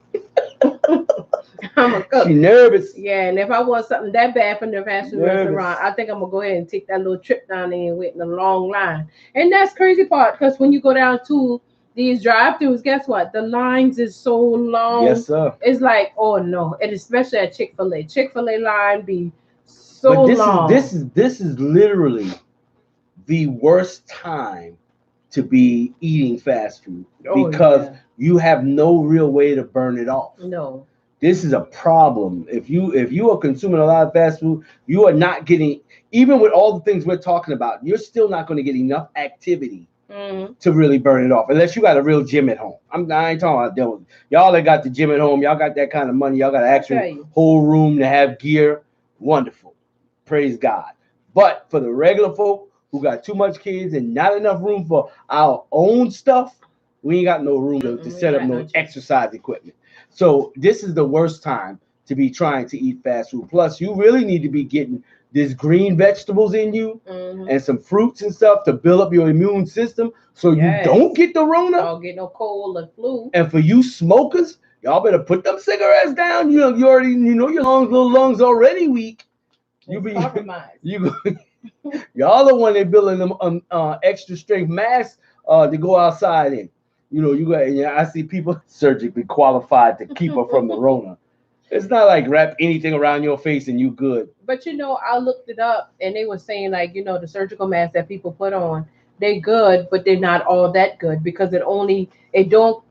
I'm a cook. She nervous. Yeah, and if I want something that bad from the fast food restaurant, I think I'm gonna go ahead and take that little trip down there and wait in a long line. And that's crazy part because when you go down to these drive-throughs, guess what? The lines is so long. Yes, sir. It's like, oh no, and especially at Chick-fil-A. Chick-fil-A line be so But long. this is literally the worst time to be eating fast food because you have no real way to burn it off. No. This is a problem. If you are consuming a lot of fast food, you are not getting, even with all the things we're talking about, you're still not going to get enough activity to really burn it off, unless you got a real gym at home. I ain't talking about those. Y'all that got the gym at home, y'all got that kind of money, y'all got an actual whole room to have gear. Wonderful. Praise God. But for the regular folk who got too much kids and not enough room for our own stuff, we ain't got no room to set up no exercise equipment. So this is the worst time to be trying to eat fast food. Plus, you really need to be getting these green vegetables in you and some fruits and stuff to build up your immune system so you don't get the Rona. Don't get no cold or flu. And for you smokers, y'all better put them cigarettes down. You already your little lungs already weak. You be compromised. Y'all the one they building them extra strength masks to go outside in. You got. I see people surgically qualified to keep her from the Rona. It's not like wrap anything around your face and you good. But I looked it up and they were saying like, the surgical masks that people put on, they're good, but they're not all that good because it don't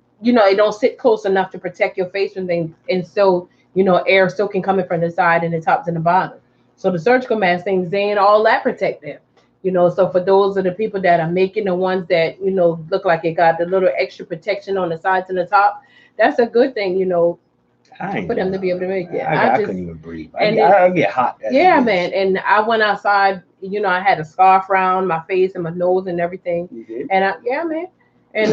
sit close enough to protect your face from things. And so, air still can come in from the side and the tops and the bottom. So the surgical mask things, they ain't all that protective. So for those of the people that are making the ones that, look like it got the little extra protection on the sides and the top, that's a good thing, for them to be able to make it. I couldn't even breathe. I get hot. Yeah, man. And I went outside, I had a scarf around my face and my nose and everything. You did? And yeah, man. And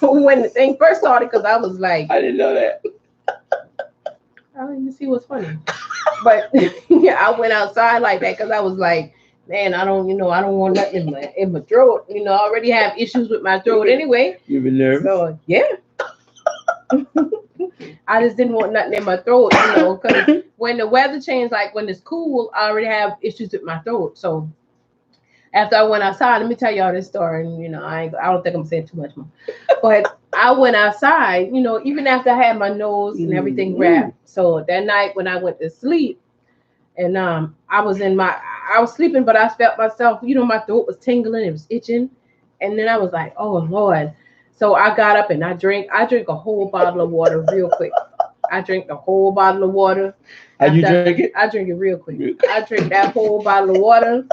when the thing first started, because I was like, I didn't know that. I don't even see what's funny. But yeah, I went outside like that because I was like, man, I don't want nothing in my throat. I already have issues with my throat anyway. You've been nervous? So yeah. I just didn't want nothing in my throat, because when the weather changed, like when it's cool, I already have issues with my throat. So after I went outside, let me tell y'all this story, and I don't think I'm saying too much more. But I went outside, even after I had my nose and everything wrapped. So that night when I went to sleep, and I was sleeping, but I felt myself, my throat was tingling, it was itching, and then I was like, oh Lord. So I got up and I drink a whole bottle of water real quick. I drank the whole bottle of water. How'd you drink it? I drink it real quick. I drank that whole bottle of water.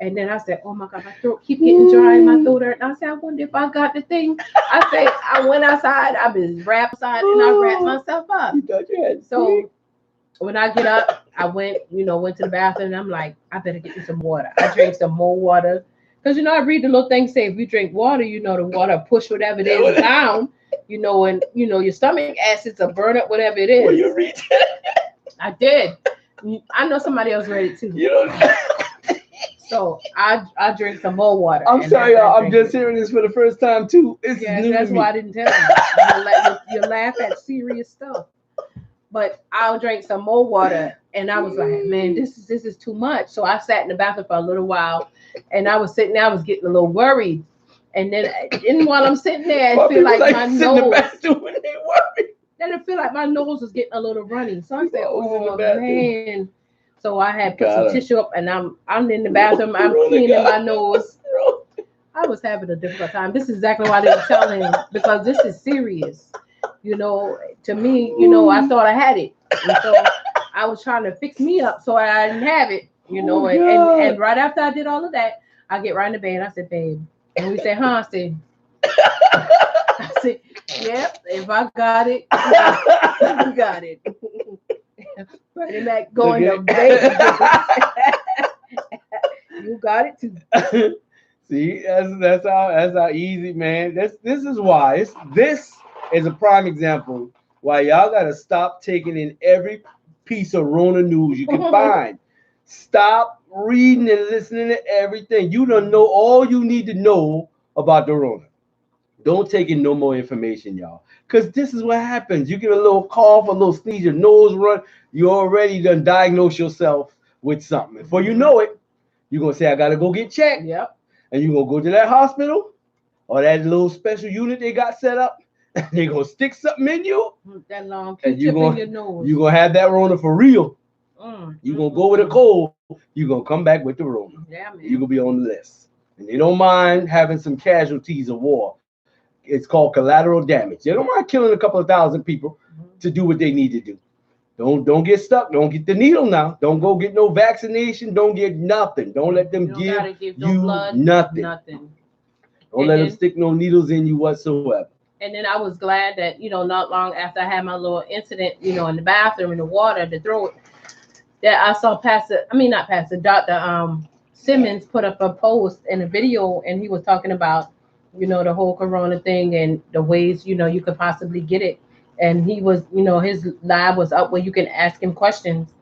And then I said, oh my God, my throat keep getting dry and my throat hurt. And I said, I wonder if I got the thing. I went outside, I was wrapped outside and I wrapped myself up. So when I get up, I went to the bathroom and I'm like, I better get me some water. I drank some more water. Because, I read the little thing say, if you drink water, the water push whatever it is down, and, your stomach acids will burn up whatever it is. Well, you read that? I did. I know somebody else read it too. So I drink some more water. I'm sorry, y'all. I'm just hearing this for the first time too. That's why I didn't tell you. You laugh at serious stuff. But I drank some more water, and I was like, man, this is too much. So I sat in the bathroom for a little while, and I was sitting there, I was getting a little worried. And then while I'm sitting there, I feel like my nose. Then I feel like my nose was getting a little runny. So I said, oh man. So I had put some tissue up, and I'm in the bathroom, I'm cleaning my nose. I was having a difficult time. This is exactly why I didn't tell him, because this is serious. To me, I thought I had it. And so I was trying to fix me up so I didn't have it, and right after I did all of that, I get right in the bed and I said, babe, and we said, huh? I said, yep, if I got it, you got it. Right in that going to bed. You got it too. See, that's how easy, man. This is why this is a prime example why y'all gotta stop taking in every piece of Rona news you can find. Stop reading and listening to everything. You don't know all you need to know about the Rona. Don't take in no more information, y'all. Because this is what happens. You get a little cough, a little sneeze, your nose run, you already done diagnose yourself with something. Before you know it, you're going to say, I got to go get checked. Yep. And you're going to go to that hospital or that little special unit they got set up. And they're going to stick something in you. That long Q-tip in your nose. You're going to have that Rona for real. You're going to go with a cold. You're going to come back with the Rona. Yeah, man. You're going to be on the list. And they don't mind having some casualties of war. It's called collateral damage. They don't mind killing a couple of thousand people to do what they need to do. Don't get stuck. Don't get the needle now. Don't go get no vaccination. Don't get nothing. Don't let them give no you blood, nothing. Don't let them then, stick no needles in you whatsoever. And then I was glad that, not long after I had my little incident, in the bathroom in the water to throw it, that I saw Dr. Simmons put up a post and a video, and he was talking about, the whole corona thing and the ways, you could possibly get it. And he was, his lab was up where you can ask him questions.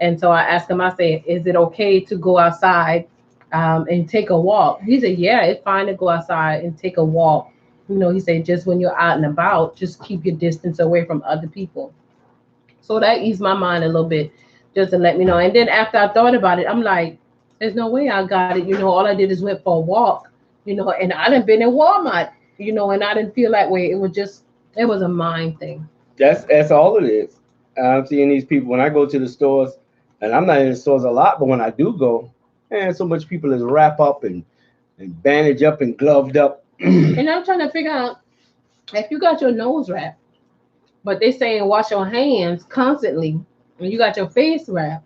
And so I asked him, I said, is it okay to go outside and take a walk? He said, yeah, it's fine to go outside and take a walk. He said, just when you're out and about, just keep your distance away from other people. So that eased my mind a little bit, just to let me know. And then after I thought about it, I'm like, there's no way I got it. All I did is went for a walk, and I done been in Walmart, and I didn't feel that way. It was a mind thing. That's all it is. I'm seeing these people when I go to the stores, and I'm not in the stores a lot, but when I do go, man, so much people is wrap up and bandage up and gloved up. And I'm trying to figure out if you got your nose wrapped, but they saying wash your hands constantly, and you got your face wrapped.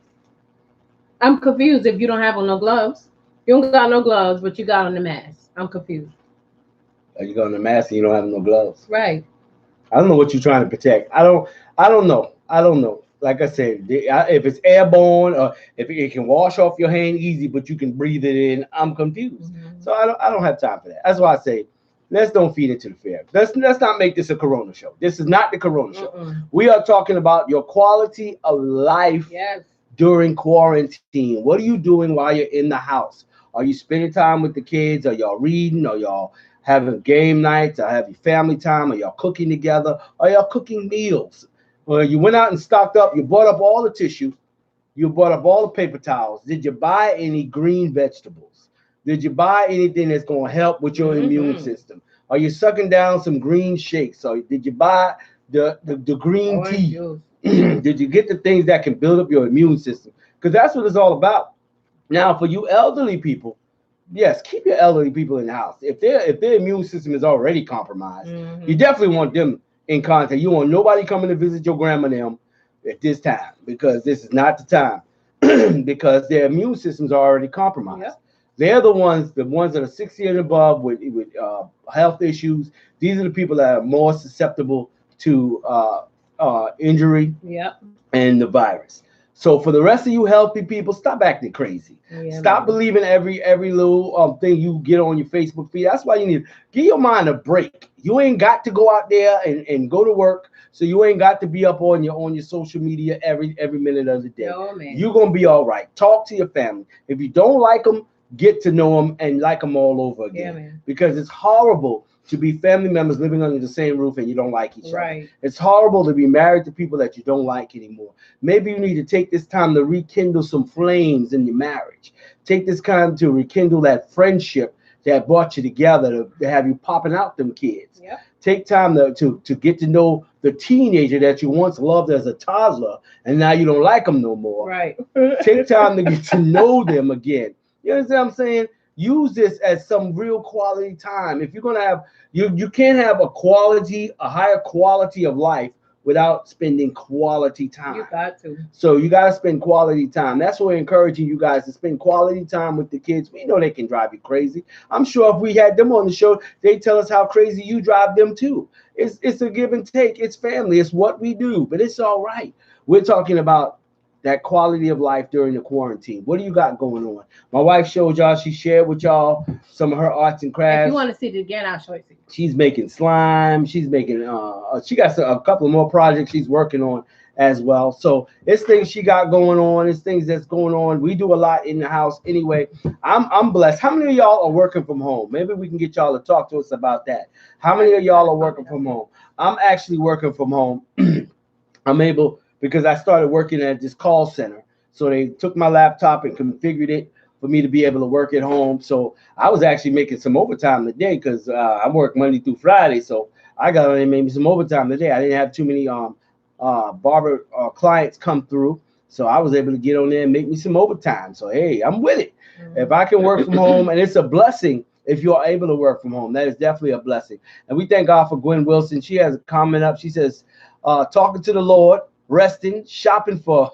I'm confused if you don't have on no gloves. You don't got no gloves, but you got on the mask. I'm confused. You got on the mask and you don't have no gloves. Right. I don't know what you're trying to protect. I don't know. Like I said, if it's airborne or if it can wash off your hand easy, but you can breathe it in, I'm confused. Mm-hmm. So I don't have time for that. That's why I say, let's don't feed into the fear. Let's not make this a corona show. This is not the corona show. We are talking about your quality of life during quarantine. What are you doing while you're in the house? Are you spending time with the kids? Are y'all reading? Are y'all having game nights? Or have you family time? Are y'all cooking together? Are y'all cooking meals? Or you went out and stocked up. You bought up all the tissue. You bought up all the paper towels. Did you buy any green vegetables? Did you buy anything that's going to help with your immune system? Are you sucking down some green shakes? Or did you buy the green tea? Did you get the things that can build up your immune system? Because that's what it's all about. Now, for you elderly people, yes, keep your elderly people in the house. If their immune system is already compromised, you definitely want them in contact. You want nobody coming to visit your grandma and them at this time, because this is not the time because their immune systems are already compromised. Yep. They're the ones that are 60 and above with health issues. These are the people that are more susceptible to injury and the virus. So for the rest of you healthy people, stop acting crazy. Stop believing every little thing you get on your Facebook feed. That's why you need to give your mind a break. You ain't got to go out there and go to work. So you ain't got to be up on your social media every minute of the day. No, you're gonna be all right. Talk to your family. If you don't like them, get to know them and like them all over again. Because it's horrible to be family members living under the same roof and you don't like each other. It's horrible to be married to people that you don't like anymore. Maybe you need to take this time to rekindle some flames in your marriage. Take this time to rekindle that friendship that brought you together to have you popping out them kids. Take time to get to know the teenager that you once loved as a toddler and now you don't like them no more. Take time to get to know them again. You understand what I'm saying? Use this as some real quality time. If you're gonna have you can't have a higher quality of life without spending quality time. You got to. So you got to spend quality time. That's what we're encouraging you guys to spend quality time with the kids. We know they can drive you crazy. I'm sure if we had them on the show, they'd tell us how crazy you drive them too. It's a give and take. It's family. It's what we do, but it's all right. We're talking about that quality of life during the quarantine. What do you got going on? My wife showed y'all, she shared with y'all some of her arts and crafts. If you want to see it again, I'll show it to you. She's making slime. She's making, she got a couple more projects she's working on as well. So it's things she got going on. It's things that's going on. We do a lot in the house anyway. I'm blessed. How many of y'all are working from home? Maybe we can get y'all to talk to us about that. How many of y'all are working from home? I'm actually working from home. I'm able, because I started working at this call center. So they took my laptop and configured it for me to be able to work at home. So I was actually making some overtime today because I work Monday through Friday. So I got on and made me some overtime today. I didn't have too many barber clients come through. So I was able to get on there and make me some overtime. So, hey, I'm with it. If I can work from home, and it's a blessing if you're able to work from home. That is definitely a blessing. And we thank God for Gwen Wilson. She has a comment up. She says, talking to the Lord, resting, shopping for,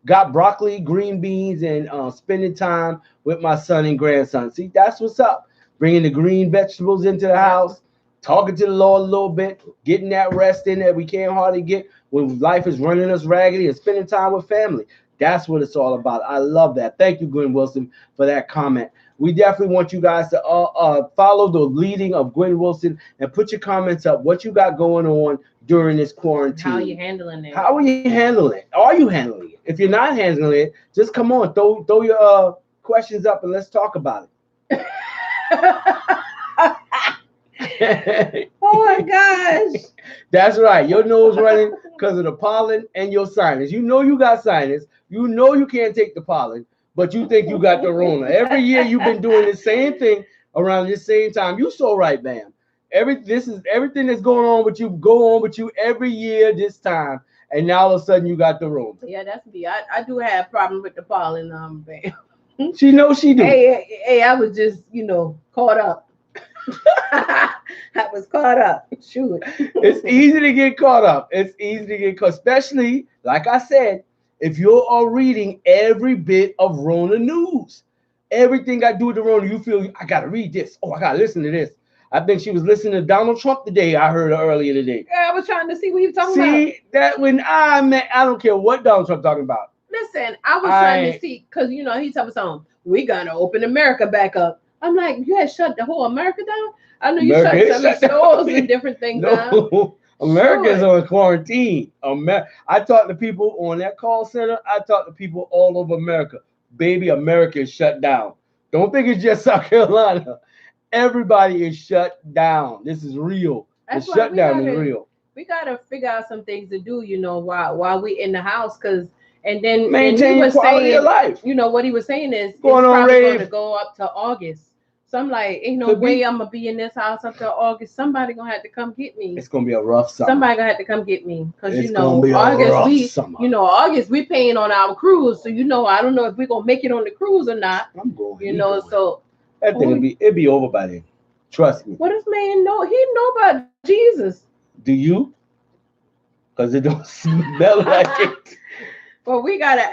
got broccoli, green beans, and spending time with my son and grandson. See, that's what's up. Bringing the green vegetables into the house, talking to the Lord a little bit, getting that rest in that we can't hardly get when life is running us raggedy, and spending time with family. That's what it's all about. I love that. Thank you, Gwen Wilson, for that comment. We definitely want you guys to follow the leading of Gwen Wilson and put your comments up. What you got going on during this quarantine? How are you handling it? How are you handling it? Are you handling it? If you're not handling it, just come on, throw your questions up and let's talk about it. Oh my gosh. That's right. Your nose running because of the pollen and your sinus. You know you got sinus. You know you can't take the pollen, but you think you got the Rona. Every year you've been doing the same thing around this same time. You so right, Bam. Everything that's going on with you go on with you every year this time, and now all of a sudden you got the Rona. Yeah, that's me. I do have problems with the pollen, Bam. She knows she do. Hey, I was just, caught up. I was caught up. Shoot. It's easy to get caught up. It's easy to get caught, especially, like I said, if you are reading every bit of Rona news. Everything I do with the Rona, you feel, I got to read this. Oh, I got to listen to this. I think she was listening to Donald Trump today. I heard her earlier today. Yeah, I was trying to see what he was talking about. See, that when I don't care what Donald Trump talking about. Listen, I was trying to see, because, he's talking something. We got to open America back up. I'm like, you had shut the whole America down? I know you shut some stores and different things down. America's on quarantine. I talked to people on that call center. I talked to people all over America. Baby, America is shut down. Don't think it's just South Carolina. Everybody is shut down. This is real. The shutdown is real. We gotta figure out some things to do, while we in the house, and then maintain your quality of life. What he was saying is it's going to go up to August. So I'm like, ain't no way I'm gonna be in this house up till August. Somebody gonna have to come get me. It's gonna be a rough summer. Somebody gonna have to come get me because August we paying on our cruise. So I don't know if we're gonna make it on the cruise or not. I'm going. So that thing it'll be over by then. Trust me. What does man know? He know about Jesus. Do you? Because it don't smell like it. Well, we gotta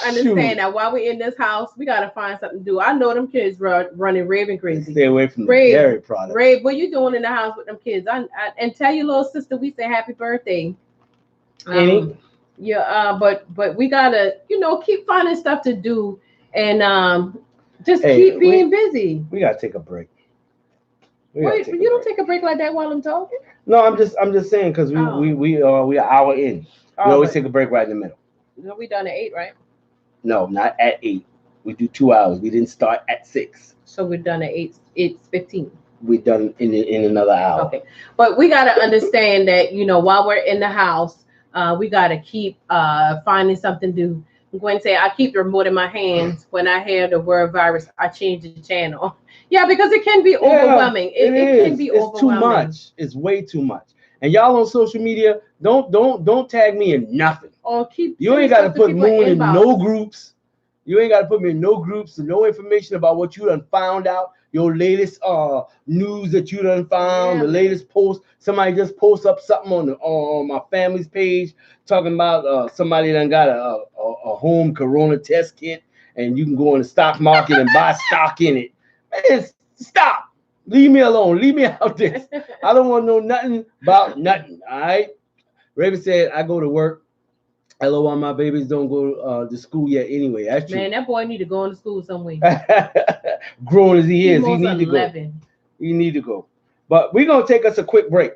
understand that while we're in this house, we gotta find something to do. I know them kids running raving crazy. Stay away from the dairy products. Rave, what you doing in the house with them kids? And tell your little sister we say happy birthday. But we gotta keep finding stuff to do and just keep being busy. We gotta take a break. Wait, you don't take a break like that while I'm talking? No, I'm just saying because we are an hour in. We always take a break right in the middle. No, we done at 8, right? No, not at 8. We do 2 hours. We didn't start at 6. So we're done at 8:15. We're done in another hour. Okay, but we gotta understand that while we're in the house, we gotta keep finding something to do. I'm going to say I keep the remote in my hands. When I hear the word virus, I change the channel. Yeah, because it can be overwhelming. It can be overwhelming. It's too much. It's way too much. And y'all on social media, don't tag me in nothing. Or you ain't got to put Moon in no groups. You ain't got to put me in no groups and no information about what you done found out. Your latest news that you done found, the latest post. Somebody just post up something on my family's page talking about somebody done got a home corona test kit and you can go in the stock market and buy stock in it. Man, stop. Leave me alone. Leave me out this. I don't want to know nothing about nothing. All right. Raven said I go to work. LOL, my babies don't go to school yet anyway. That's true. Man, that boy need to go into school somewhere. Grown as he is, he need to go. He need to go. But we're going to take us a quick break.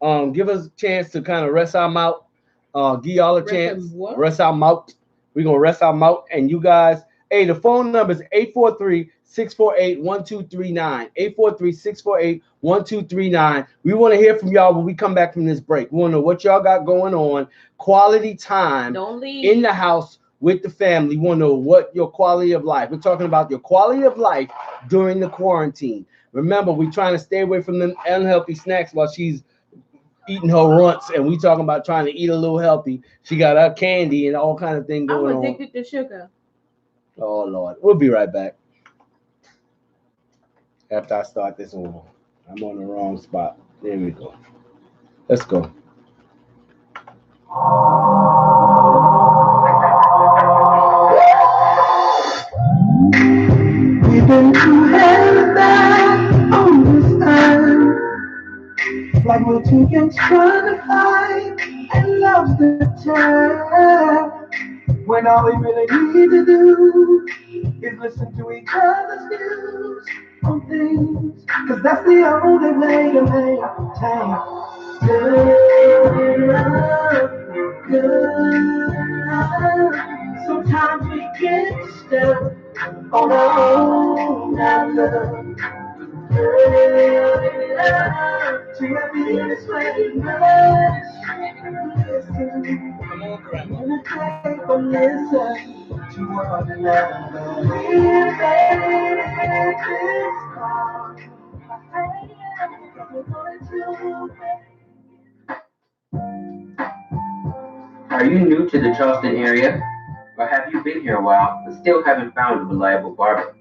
Give us a chance to kind of rest our mouth. Give y'all a chance. Rest our mouth. We're going to rest our mouth. And you guys, hey, the phone number is 843-648-1239. 843-648-1239. We want to hear from y'all when we come back from this break. We want to know what y'all got going on. Quality time in the house with the family. We want to know what your quality of life. We're talking about your quality of life during the quarantine. Remember, we're trying to stay away from them unhealthy snacks while she's eating her runts, and we talking about trying to eat a little healthy. She got her candy and all kind of things going on. I'm addicted to sugar. Oh, Lord. We'll be right back. after I start this over. I'm on the wrong spot. There we go. Let's go. We've been through hell and back on this earth, like we're two kids trying to fight and love's the turn. When all we really need to do is listen to each other's views on things, cause that's the only way to maintain good love, good love. Sometimes we get stuck on our own love. Good love, to every this way much. Listen, gonna take a listen to one another. We're made this far. Are you new to the Charleston area? Or have you been here a while but still haven't found a reliable barber?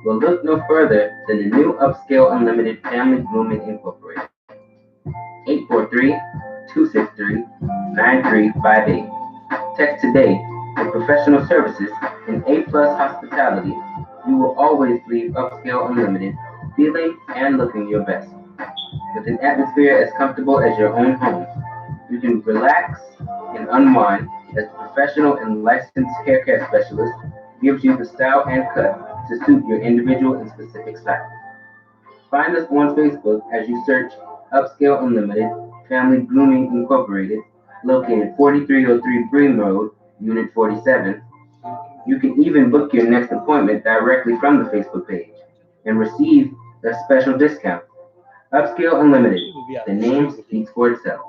Well, look no further than the new Upscale Unlimited Family Grooming Incorporated. 843-263-9358. Text today for professional services and A-plus hospitality. You will always leave Upscale Unlimited feeling and looking your best. With an atmosphere as comfortable as your own home, you can relax and unwind as the professional and licensed hair care specialist gives you the style and cut to suit your individual and specific style. Find us on Facebook as you search Upscale Unlimited Family Grooming Incorporated, located 4303 Bream Road, Unit 47. You can even book your next appointment directly from the Facebook page and receive a special discount. Upscale Unlimited, the name speaks for itself.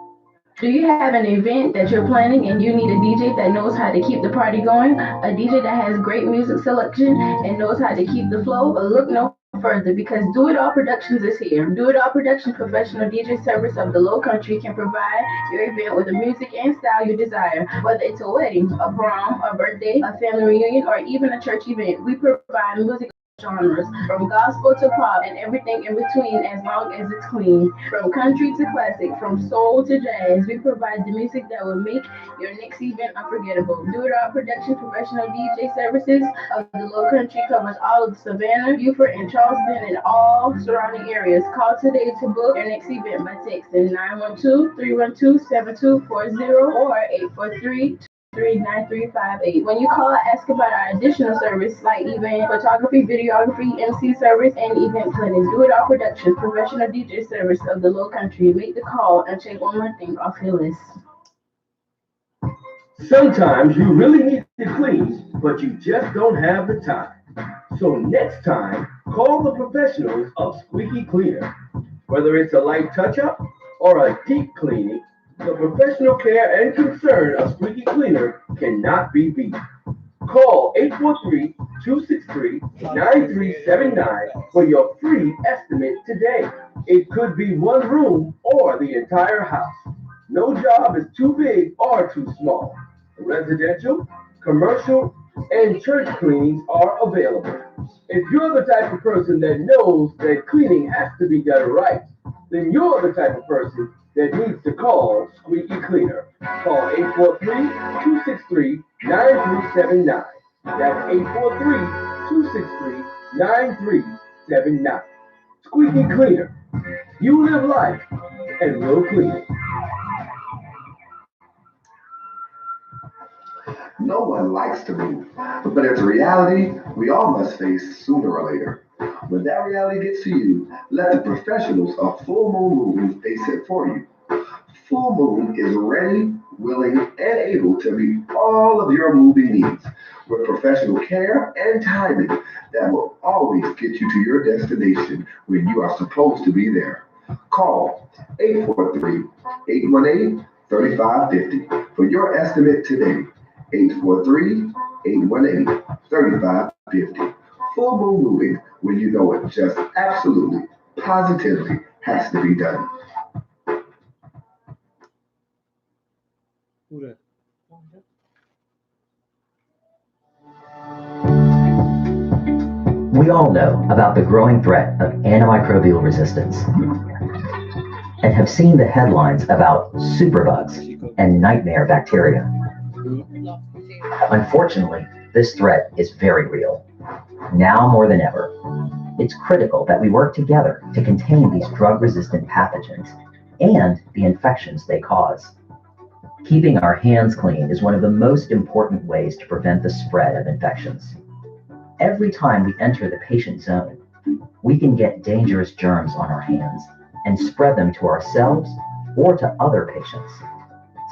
Do you have an event that you're planning and you need a DJ that knows how to keep the party going? A DJ that has great music selection and knows how to keep the flow? But look no further, because Do It All Productions is here. Do It All Productions professional DJ service of the Low Country can provide your event with the music and style you desire. Whether it's a wedding, a prom, a birthday, a family reunion, or even a church event, we provide music genres, from gospel to pop and everything in between, as long as it's clean. From country to classic, from soul to jazz, we provide the music that will make your next event unforgettable. Do It All Production professional DJ services of the Low Country covers all of Savannah, Beaufort, and Charleston and all surrounding areas. Call today to book your next event by texting 912-312-7240 or 843 9358. When you call, ask about our additional service like event photography, videography, MC service, and event planning. Do It All Productions, professional DJ service of the Low Country. Make the call and check one more thing off your list. Sometimes you really need to clean, but you just don't have the time. So next time, call the professionals of Squeaky Cleaner. Whether it's a light touch-up or a deep cleaning, the professional care and concern of Squeaky Cleaner cannot be beat. Call 843-263-9379 for your free estimate today. It could be one room or the entire house. No job is too big or too small. Residential, commercial, and church cleanings are available. If you're the type of person that knows that cleaning has to be done right, then you're the type of person that needs to call Squeaky Cleaner. Call 843-263-9379. That's 843-263-9379. Squeaky Cleaner. You live life and we'll clean it. No one likes to move, but it's a reality we all must face sooner or later. When that reality gets to you, let the professionals of Full Moon Moving face it for you. Full Moon is ready, willing, and able to meet all of your moving needs with professional care and timing that will always get you to your destination when you are supposed to be there. Call 843-818-3550 for your estimate today. 843-818-3550. Full Moon Moving, when you know it just absolutely, positively has to be done. Who that? We all know about the growing threat of antimicrobial resistance and have seen the headlines about superbugs and nightmare bacteria. Unfortunately, this threat is very real. Now more than ever, it's critical that we work together to contain these drug-resistant pathogens and the infections they cause. Keeping our hands clean is one of the most important ways to prevent the spread of infections. Every time we enter the patient zone, we can get dangerous germs on our hands and spread them to ourselves or to other patients.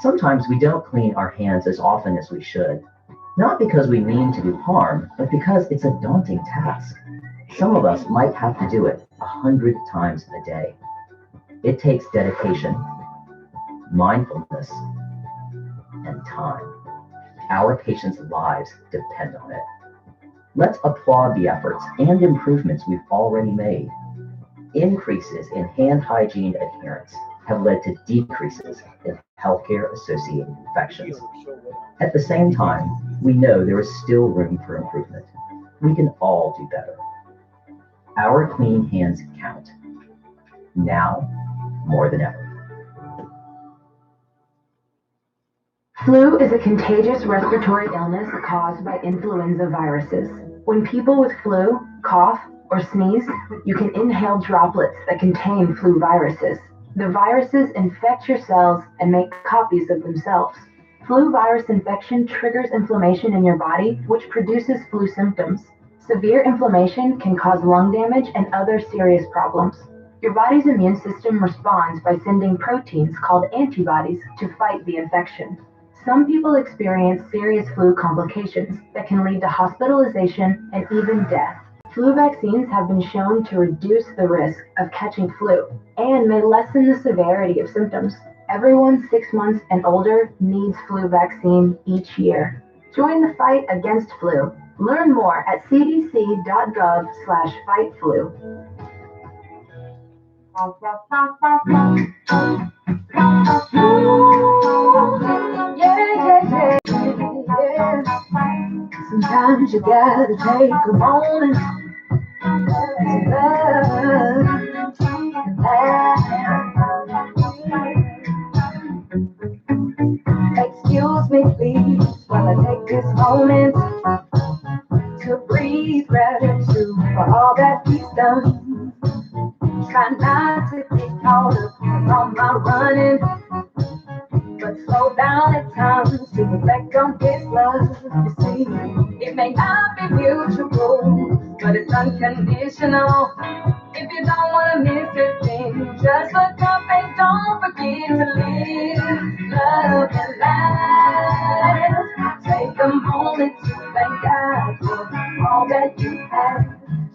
Sometimes we don't clean our hands as often as we should, not because we mean to do harm, but because it's a daunting task. Some of us might have to do it 100 times a day. It takes dedication, mindfulness, and time. Our patients' lives depend on it. Let's applaud the efforts and improvements we've already made. Increases in hand hygiene adherence have led to decreases in healthcare-associated infections. At the same time, we know there is still room for improvement. We can all do better. Our clean hands count. Now, more than ever. Flu is a contagious respiratory illness caused by influenza viruses. When people with flu cough or sneeze, you can inhale droplets that contain flu viruses. The viruses infect your cells and make copies of themselves. Flu virus infection triggers inflammation in your body, which produces flu symptoms. Severe inflammation can cause lung damage and other serious problems. Your body's immune system responds by sending proteins called antibodies to fight the infection. Some people experience serious flu complications that can lead to hospitalization and even death. Flu vaccines have been shown to reduce the risk of catching flu and may lessen the severity of symptoms. Everyone 6 months and older needs flu vaccine each year. Join the fight against flu. Learn more at cdc.gov/fightflu. Sometimes you gotta take a moment to love. Excuse me, please, while I take this moment to breathe gratitude for all that he's done. Try not to get caught up in all my running, but slow down at times to reflect on his love. You see, it may not be mutual, but it's unconditional. If you don't want to miss a thing, just look up and don't forget to live, love, and laugh. Take a moment to thank God for all that you have.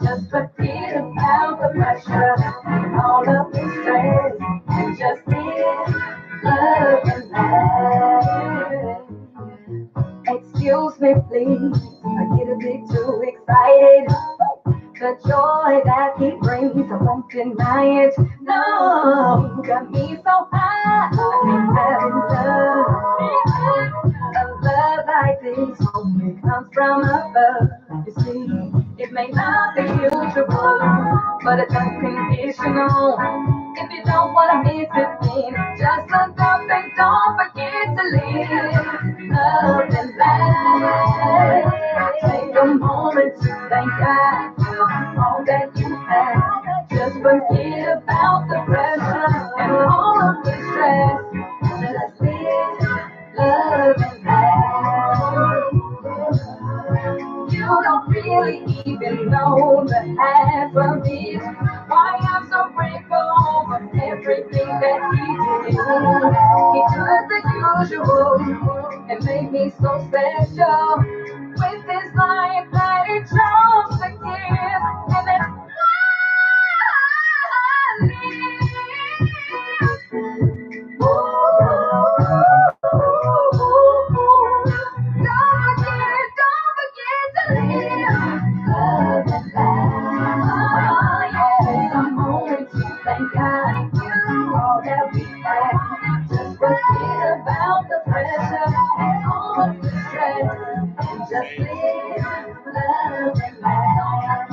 Just forget about the pressure and all of the stress, and just live, love, and laugh. Excuse me, please, I get a bit too excited. The joy that he brings, I won't deny it. No, got me so high, I can't have enough. A love like this only comes from above. You see, it may not be usual, but it's unconditional. If you don't want to miss a thing, just look up and don't forget to live, love, and laugh. Take a moment to thank God for all that you have. Just forget about the pressure and all of the stress. Just live, love, and laugh. You don't really even know the half of it. Why I'm so grateful for everything that he did. He took the usual and made me so special. With his life that he chose to give, and that's don't forget to live, love, and laugh. Take a moment to thank God for all that we have. Just forget about the pressure and all of the stress, and just live, love, and laugh. Forget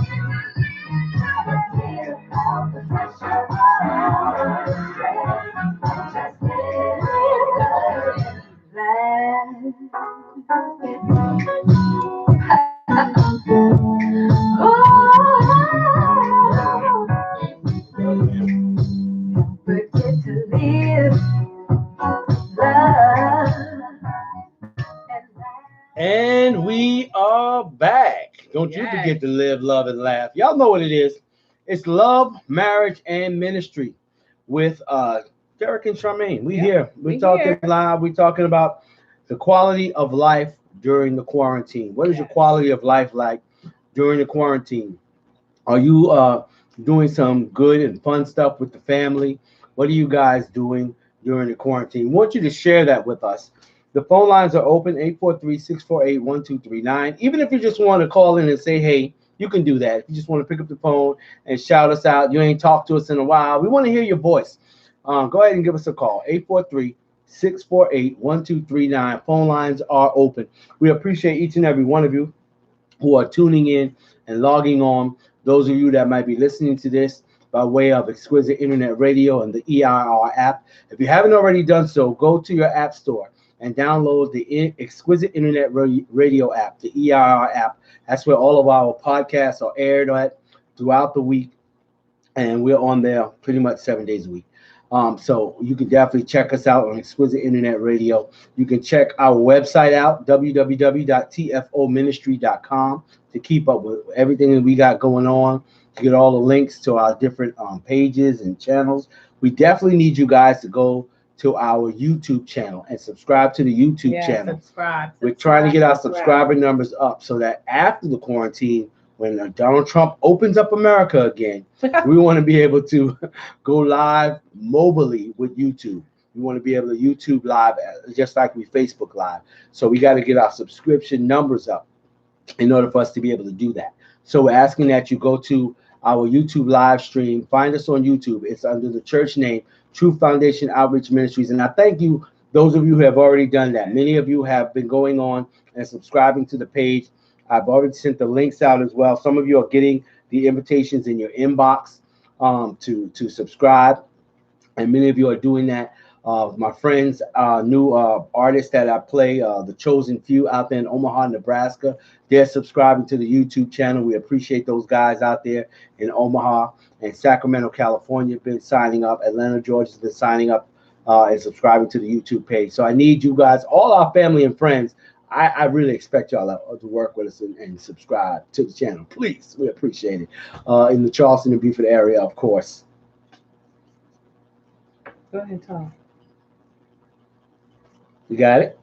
to live, love, And we are back. Don't you Yes. forget to live, love, and laugh. Y'all know what it is. It's Love, Marriage, and Ministry with Derek and Charmaine. We Yep, here. We're we talking here. live. We're talking about the quality of life during the quarantine. What is your Yes. quality of life like during the quarantine? Are you doing some good and fun stuff with the family? What are you guys doing during the quarantine? We want you to share that with us. The phone lines are open, 843-648-1239. Even if you just want to call in and say, hey, you can do that. If you just want to pick up the phone and shout us out, you ain't talked to us in a while, we want to hear your voice. Go ahead and give us a call, 843-648-1239. Phone lines are open. We appreciate each and every one of you who are tuning in and logging on. Those of you that might be listening to this by way of Exquisite Internet Radio and the EIR app. If you haven't already done so, go to your app store and download the Exquisite Internet Radio app, the EIR app. That's where all of our podcasts are aired at throughout the week. And we're on there pretty much 7 days a week. So you can definitely check us out on Exquisite Internet Radio. You can check our website out, www.tfoministry.com, to keep up with everything that we got going on, to get all the links to our different pages and channels. We definitely need you guys to go to our YouTube channel and subscribe to the YouTube channel. Subscribe. We're trying to get our subscriber numbers up so that after the quarantine, when Donald Trump opens up America again, we want to be able to go live mobily with YouTube. We want to be able to YouTube live just like we Facebook live. So we got to get our subscription numbers up in order for us to be able to do that. So we're asking that you go to our YouTube live stream. Find us on YouTube. It's under the church name, Truth Foundation Outreach Ministries. And I thank you, those of you who have already done that. Many of you have been going on and subscribing to the page. I've already sent the links out as well. Some of you are getting the invitations in your inbox to subscribe. And many of you are doing that. My friends, new artists that I play, The Chosen Few out there in Omaha, Nebraska, they're subscribing to the YouTube channel. We appreciate those guys out there in Omaha and Sacramento, California, been signing up. Atlanta, Georgia's been signing up and subscribing to the YouTube page. So I need you guys, all our family and friends. I really expect y'all to work with us and subscribe to the channel. Please, we appreciate it. In the Charleston and Beaufort area, of course. Go ahead, Tom. You got it?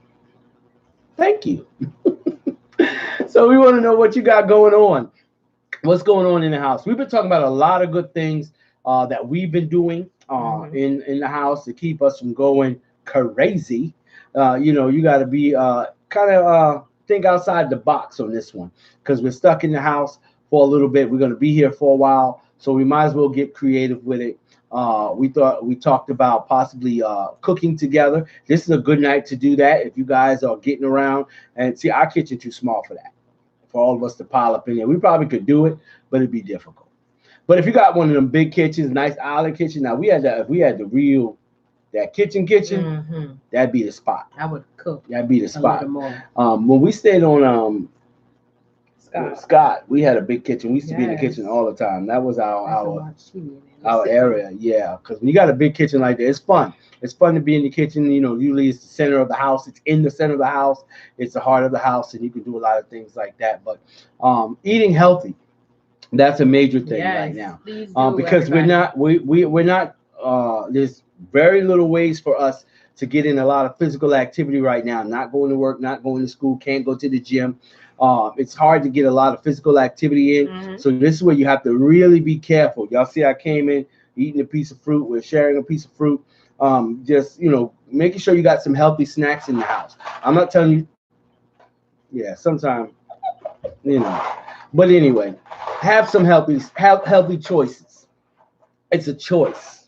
Thank you. So we want to know what you got going on. What's going on in the house? We've been talking about a lot of good things that we've been doing in the house to keep us from going crazy. You got to be think outside the box on this one, because we're stuck in the house for a little bit. We're going to be here for a while, so we might as well get creative with it. We talked about possibly cooking together. This is a good night to do that if you guys are getting around. And see, our kitchen too small for that, for all of us to pile up in there. We probably could do it, but it'd be difficult. But if you got one of them big kitchens, nice island kitchen, now if we had the real that kitchen, that'd be the spot. I would cook. That'd be the spot. More. When we stayed on Scott, we had a big kitchen. We used to be in the kitchen all the time. That was our area, yeah. Because when you got a big kitchen like that, it's fun. It's fun to be in the kitchen. Usually it's the center of the house. It's in the center of the house. It's the heart of the house, and you can do a lot of things like that. But eating healthy, that's a major thing right now. Because we're not. There's very little ways for us to get in a lot of physical activity right now. Not going to work, not going to school, can't go to the gym. It's hard to get a lot of physical activity in. So this is where you have to really be careful. Y'all see I came in eating a piece of fruit. We're sharing a piece of fruit. Just, making sure you got some healthy snacks in the house. I'm not telling you. Yeah, sometimes, But anyway, have some healthy choices. It's a choice.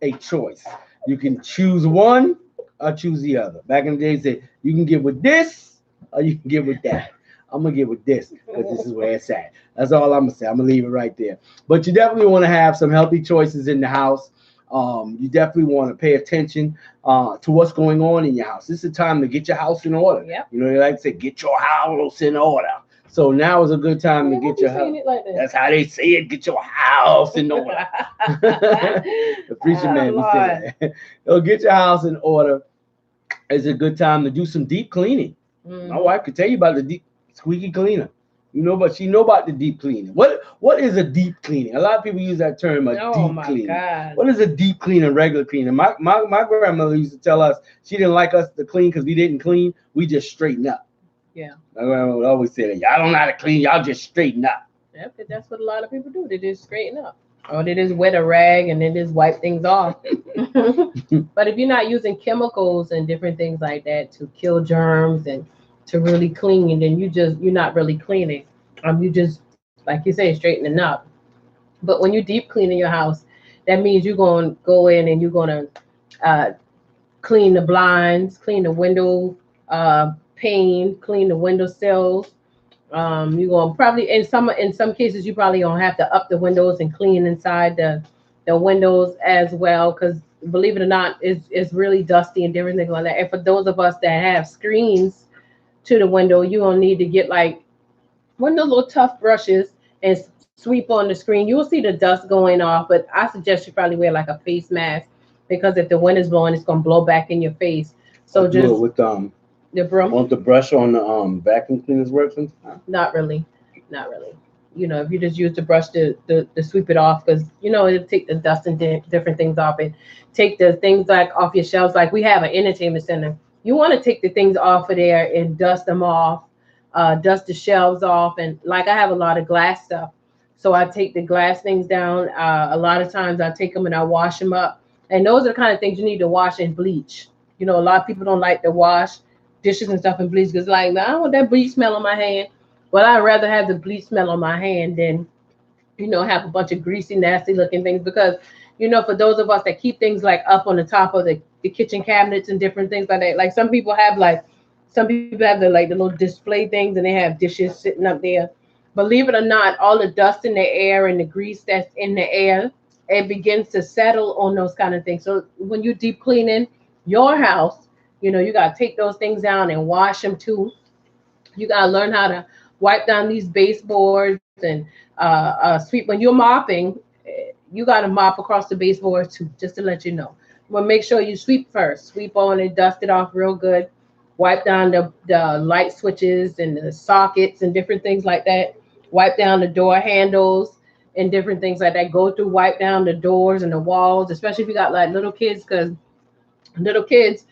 A choice. You can choose one or choose the other. Back in the days, you can get with this or you can get with that. I'm gonna get with this because this is where it's at. That's all I'm gonna say. I'm gonna leave it right there. But you definitely want to have some healthy choices in the house. You definitely want to pay attention to what's going on in your house. This is the time to get your house in order. Yep. You know, they like to say, get your house in order. So now is a good time to get your house. Like that? That's how they say it. Get your house in order. The preacher man be saying that. So get your house in order. It's a good time to do some deep cleaning. My wife could tell you about the deep squeaky cleaner. You know, but she know about the deep cleaning. What is a deep cleaning? A lot of people use that term, deep cleaning. God. What is a deep clean and regular cleaning? My grandmother used to tell us she didn't like us to clean because we didn't clean. We just straighten up. Yeah. My grandma would always say that. Y'all don't know how to clean. Y'all just straighten up. Yep, that's what a lot of people do. They just straighten up. Or they just wet a rag and then just wipe things off. But if you're not using chemicals and different things like that to kill germs and to really clean, then you're not really cleaning. You just, like you say, straightening up. But when you deep cleaning your house, that means you're going to go in and you're going to clean the blinds, clean the window pane, clean the window sills. You're going to probably, in some cases, you probably going to have to up the windows and clean inside the windows as well, because believe it or not, it's really dusty and different things like that. And for those of us that have screens to the window, you're going to need to get like one of those little tough brushes and sweep on the screen. You will see the dust going off, but I suggest you probably wear like a face mask, because if the wind is blowing, it's going to blow back in your face. So just do it with the broom. Want the brush on the vacuum cleaner's work sometimes? Not really. You know, if you just use the brush to sweep it off, because you know it'll take the dust and different things off it. Take the things like off your shelves. Like we have an entertainment center. You want to take the things off of there and dust them off, dust the shelves off, and like I have a lot of glass stuff, so I take the glass things down. A lot of times I take them and I wash them up, and those are the kind of things you need to wash and bleach. You know, a lot of people don't like to wash dishes and stuff and bleach because like, I don't want that bleach smell on my hand. Well, I'd rather have the bleach smell on my hand than, you know, have a bunch of greasy, nasty looking things, because, you know, for those of us that keep things like up on the top of the kitchen cabinets and different things like that, like some people have the little display things and they have dishes sitting up there. Believe it or not, all the dust in the air and the grease that's in the air, it begins to settle on those kind of things. So when you deep cleaning your house, you know, you got to take those things down and wash them too. You got to learn how to wipe down these baseboards and sweep. When you're mopping, you got to mop across the baseboards too, just to let you know. But make sure you sweep first. Sweep on it, dust it off real good. Wipe down the light switches and the sockets and different things like that. Wipe down the door handles and different things like that. Go through, wipe down the doors and the walls, especially if you got like little kids, because little kids,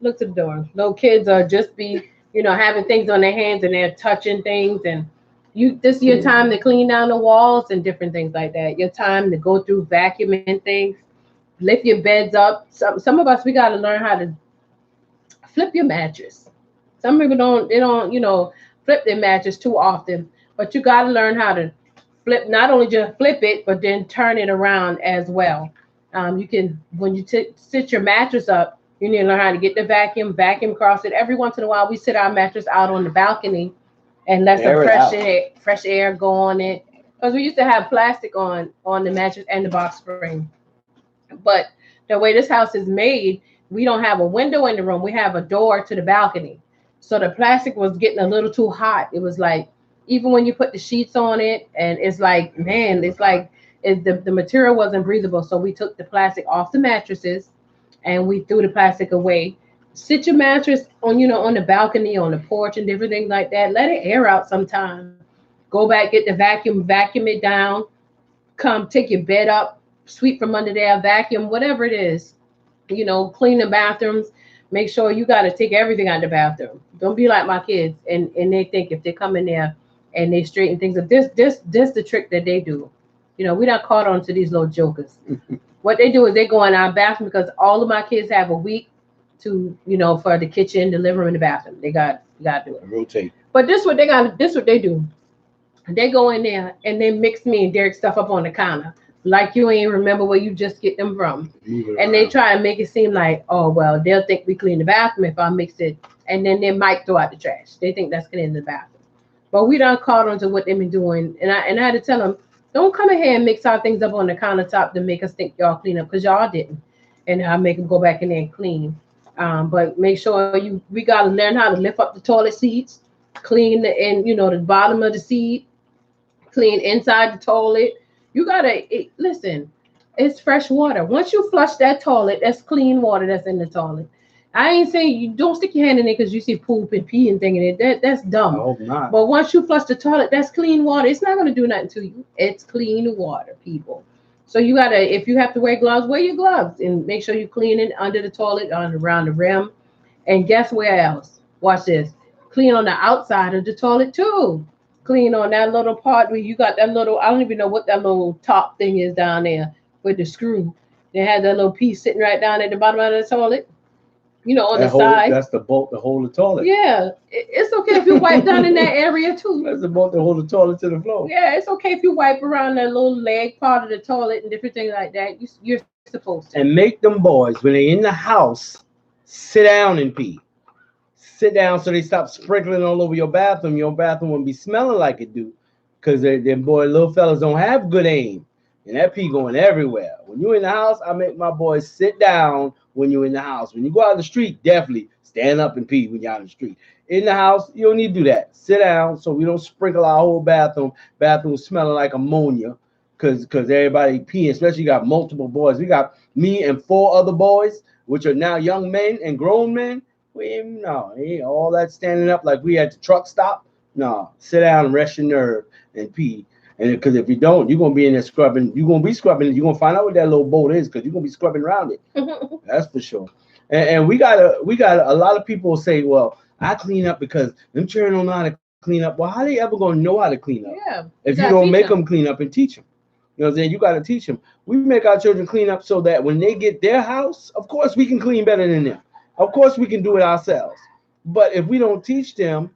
look to the door. Little kids are just having things on their hands and they're touching things, and this is your time to clean down the walls and different things like that. Your time to go through vacuuming things, lift your beds up. Some of us, we got to learn how to flip your mattress. Some people don't flip their mattress too often, but you got to learn how to flip, not only just flip it, but then turn it around as well. You can, when you sit your mattress up, you need to learn how to get the vacuum across it. Every once in a while, we sit our mattress out on the balcony and let some fresh air go on it. Because we used to have plastic on the mattress and the box spring. But the way this house is made, we don't have a window in the room. We have a door to the balcony. So the plastic was getting a little too hot. It was like, even when you put the sheets on it, and it's like, man, it's like the material wasn't breathable. So we took the plastic off the mattresses and we threw the plastic away. Sit your mattress on the balcony, on the porch and different things like that. Let it air out sometime. Go back, get the vacuum it down. Come take your bed up, sweep from under there, vacuum, whatever it is. Clean the bathrooms. Make sure you got to take everything out of the bathroom. Don't be like my kids and they think if they come in there and they straighten things up. This the trick that they do. We're not caught on to these little jokers. What they do is they go in our bathroom, because all of my kids have a week to, for the kitchen, the living room, and the bathroom. You got to do it. Rotate. But this what they do. They go in there and they mix me and Derek stuff up on the counter. Like you ain't remember where you just get them from. And they try and make it seem like, oh, well, they'll think we clean the bathroom if I mix it. And then they might throw out the trash. They think that's cleaning the bathroom. But we done caught on to what they've been doing, and I had to tell them, don't come in here and mix our things up on the countertop to make us think y'all clean up, because y'all didn't, and I make them go back in there and clean. But make sure we gotta learn how to lift up the toilet seats, clean the and the bottom of the seat, clean inside the toilet. You gotta listen. It's fresh water. Once you flush that toilet, that's clean water that's in the toilet. I ain't saying you don't stick your hand in it because you see poop and pee and thing in it. That's dumb. I hope not. But once you flush the toilet, that's clean water. It's not gonna do nothing to you. It's clean water, people. So you gotta, if you have to wear gloves, wear your gloves and make sure you clean it under the toilet, around the rim. And guess where else? Watch this. Clean on the outside of the toilet too. Clean on that little part where you got that little, I don't even know what that little top thing is down there with the screw. They had that little piece sitting right down at the bottom of the toilet. On the side. That's the bolt to hold the toilet. Yeah, it's okay if you wipe down in that area too. That's the bolt to hold the toilet to the floor. Yeah, it's okay if you wipe around that little leg part of the toilet and different things like that. You're supposed to. And make them boys, when they're in the house, sit down and pee. Sit down so they stop sprinkling all over your bathroom. Your bathroom won't be smelling like it do, because them little fellas don't have good aim, and that pee going everywhere. When you're in the house, I make my boys sit down. When you're in the house, when you go out in the street, definitely stand up and pee when you're out in the street. In the house, you don't need to do that. Sit down so we don't sprinkle our whole bathroom smelling like ammonia, because everybody peeing, especially you got multiple boys. We got me and 4 other boys, which are now young men and grown men. No, ain't all that standing up like we at the truck stop. No, sit down and rest your nerve and pee. And because if you don't, you're gonna be in there scrubbing. You're gonna be scrubbing. You're gonna find out what that little bolt is, because you're gonna be scrubbing around it. That's for sure. And we got a lot of people say, well, I clean up because them children don't know how to clean up. Well, how they ever gonna know how to clean up? Yeah. If you don't make them clean up and teach them. You know what I'm saying? You got to teach them. We make our children clean up so that when they get their house, of course we can clean better than them. Of course we can do it ourselves. But if we don't teach them,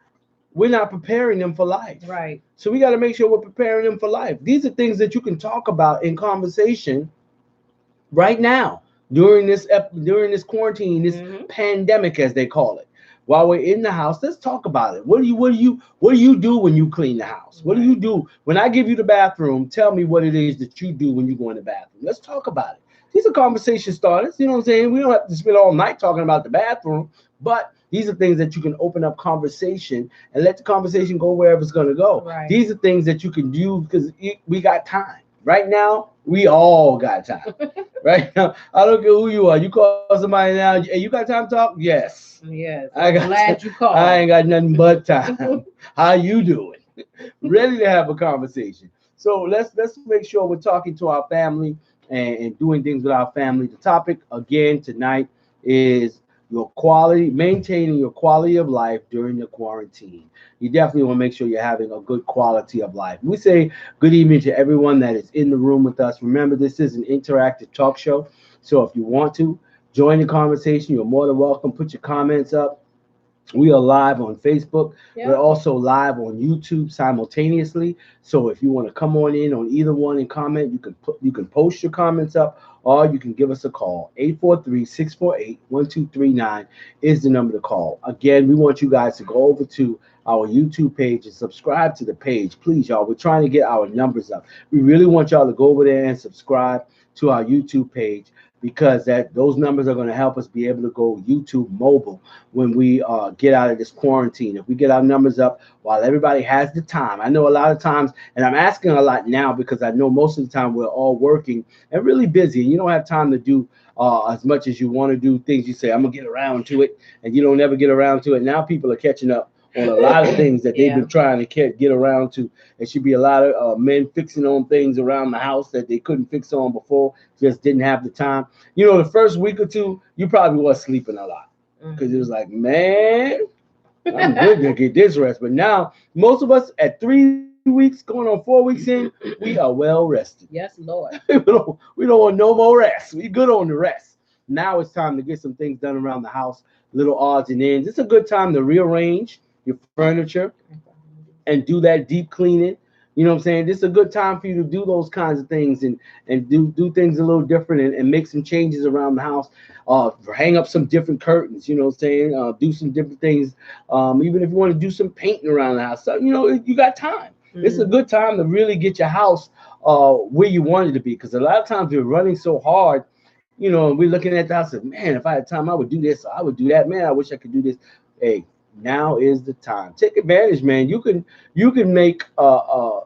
we're not preparing them for life. Right. So we got to make sure we're preparing them for life. These are things that you can talk about in conversation right now during this quarantine, this pandemic, as they call it. While we're in the house, let's talk about it. What do you do when you clean the house? What do you do when I give you the bathroom? Tell me what it is that you do when you go in the bathroom. Let's talk about it. These are conversation starters. You know what I'm saying? We don't have to spend all night talking about the bathroom, but these are things that you can open up conversation and let the conversation go wherever it's going to go. Right. These are things that you can do because we got time. Right now, we all got time. Right now, I don't care who you are. You call somebody now, hey, you got time to talk? Yes. Yes. I'm glad you called. I ain't got nothing but time. How you doing? Ready to have a conversation. So let's make sure we're talking to our family and doing things with our family. The topic again tonight is maintaining your quality of life during the quarantine. You definitely want to make sure you're having a good quality of life. We say good evening to everyone that is in the room with us. Remember, this is an interactive talk show. So if you want to join the conversation, you're more than welcome. Put your comments up. We are live on Facebook. Yep. We're also live on YouTube simultaneously. So if you want to come on in on either one and comment, you can post your comments up, or you can give us a call. 843-648-1239 is the number to call. Again, we want you guys to go over to our YouTube page and subscribe to the page. Please, y'all. We're trying to get our numbers up. We really want y'all to go over there and subscribe to our YouTube page, because those numbers are going to help us be able to go YouTube mobile when we get out of this quarantine. If we get our numbers up while everybody has the time. I know a lot of times, and I'm asking a lot now because I know most of the time we're all working and really busy, and you don't have time to do as much as you want to do things. You say, I'm going to get around to it, and you don't ever get around to it. Now people are catching up on a lot of things that they've been trying to get around to. There should be a lot of men fixing on things around the house that they couldn't fix on before, just didn't have the time. You know, the first week or two, you probably was sleeping a lot because it was like, man, I'm good to get this rest. But now, most of us at 3 weeks, going on 4 weeks in, we are well rested. Yes, Lord. we don't want no more rest. We good on the rest. Now it's time to get some things done around the house, little odds and ends. It's a good time to rearrange your furniture and do that deep cleaning. You know what I'm saying? This is a good time for you to do those kinds of things and do things a little different and make some changes around the house. Hang up some different curtains, you know what I'm saying? Do some different things. Even if you want to do some painting around the house, so, you know, you got time. It's a good time to really get your house where you want it to be. Because a lot of times we're running so hard, you know, we're looking at the house and, man, if I had time, I would do this, or I would do that. Man, I wish I could do this. Hey, now is the time. Take advantage, man. You can make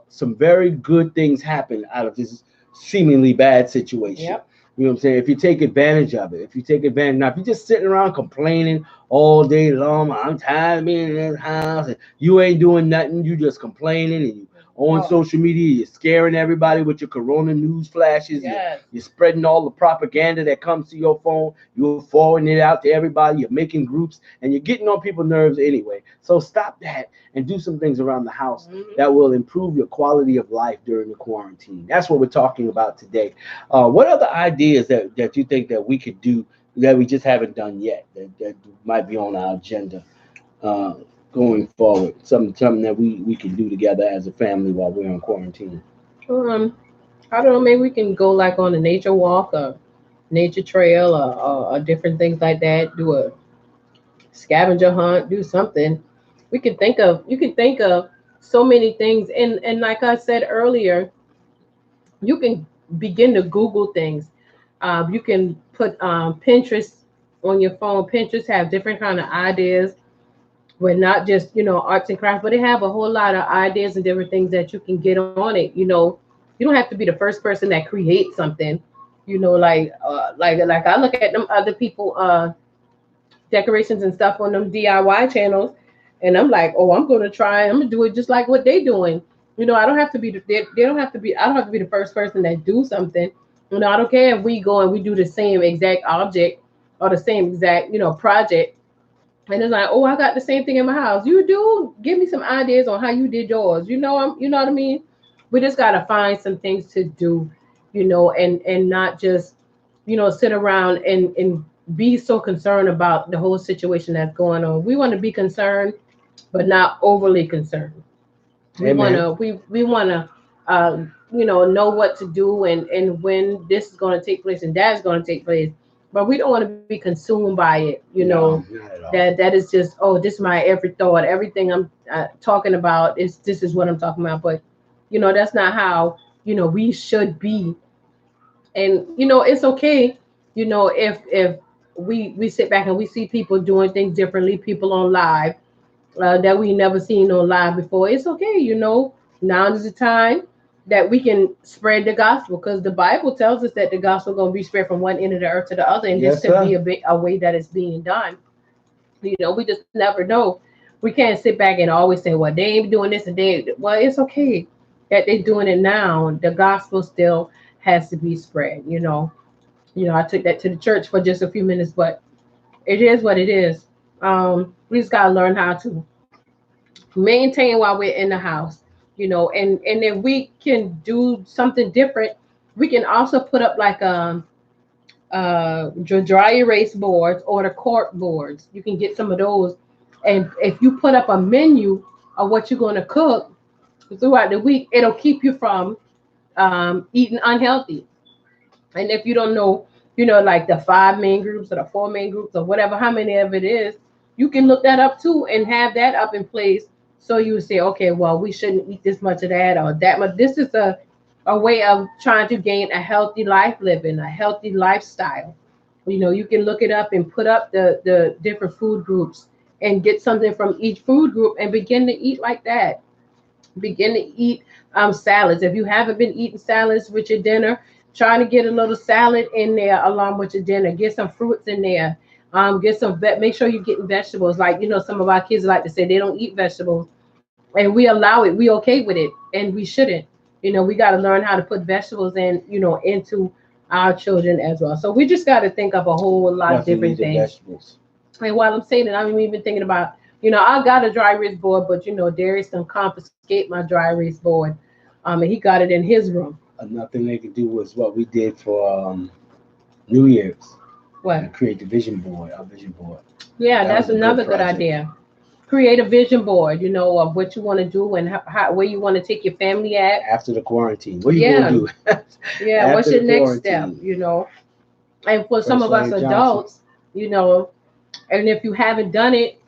some very good things happen out of this seemingly bad situation. Yep. You know what I'm saying? If you take advantage of it, if you take advantage, now if you're just sitting around complaining all day long, I'm tired of being in this house, and you ain't doing nothing, you just complaining, and you on social media, you're scaring everybody with your corona news flashes. Yes. You're spreading all the propaganda that comes to your phone. You're forwarding it out to everybody. You're making groups, and you're getting on people's nerves anyway. So stop that and do some things around the house that will improve your quality of life during the quarantine. That's what we're talking about today. What other ideas that you think that we could do that we just haven't done yet that might be on our agenda going forward? Something that we can do together as a family while we're in quarantine. I don't know. Maybe we can go like on a nature walk, or nature trail, or different things like that. Do a scavenger hunt. Do something. We can think of. You can think of so many things. And like I said earlier, you can begin to Google things. You can put Pinterest on your phone. Pinterest have different kind of ideas. We're not just, arts and crafts, but they have a whole lot of ideas and different things that you can get on it. You don't have to be the first person that creates something. Like I look at them other people decorations and stuff on them DIY channels, and I'm like, oh, I'm gonna try. I'm gonna do it just like what they doing. I don't have to be. They don't have to be. I don't have to be the first person that do something. I don't care if we go and we do the same exact object or the same exact, project. And it's like, oh, I got the same thing in my house. You do? Give me some ideas on how you did yours. You know what I mean? We just gotta find some things to do, and not just, sit around and be so concerned about the whole situation that's going on. We want to be concerned, but not overly concerned. We wanna know what to do and when this is gonna take place and that's gonna take place. But we don't want to be consumed by it, No, not at all. that is just, oh, this is my every thought. Everything I'm talking about this is what I'm talking about. But that's not how we should be. And it's okay, if we sit back and we see people doing things differently, people on live that we never seen on live before. It's okay, now is the time that we can spread the gospel, because the Bible tells us that the gospel is going to be spread from one end of the earth to the other, and Yes, this could sir. be a way that it's being done. We just never know. We can't sit back and always say, well, they ain't doing this and well, it's okay that they're doing it now. The gospel still has to be spread. I took that to the church for just a few minutes, but it is what it is. We just gotta learn how to maintain while we're in the house, and if we can do something different, we can also put up like dry erase boards or the cork boards. You can get some of those, and if you put up a menu of what you're going to cook throughout the week, it'll keep you from eating unhealthy. And if you don't know, like the 5 main groups or the 4 main groups or whatever, how many of it is, you can look that up too and have that up in place. So you say, okay, well, we shouldn't eat this much of that or that much. This is a way of trying to gain a healthy life living, a healthy lifestyle. You can look it up and put up the different food groups and get something from each food group and begin to eat like that. Begin to eat salads. If you haven't been eating salads with your dinner, try to get a little salad in there along with your dinner. Get some fruits in there. Get some make sure you're getting vegetables. Like, some of our kids like to say they don't eat vegetables, and we allow it. We okay with it, and we shouldn't. We got to learn how to put vegetables in, into our children as well. So we just got to think of a whole lot of Definitely different the things. vegetables. And while I'm saying it, I'm even thinking about, I got a dry erase board, but Darius done confiscate my dry erase board, and he got it in his room. Another thing they could do was what we did for New Year's. What? Create the vision board, our vision board. Yeah, That that's was a good another good project. idea. create a vision board, you know, of what you want to do and where you want to take your family at after the quarantine. What are you yeah going to do yeah what's after your the next step, quarantine? you know. And for some First of us Lady Johnson. adults, you know, and if you haven't done it,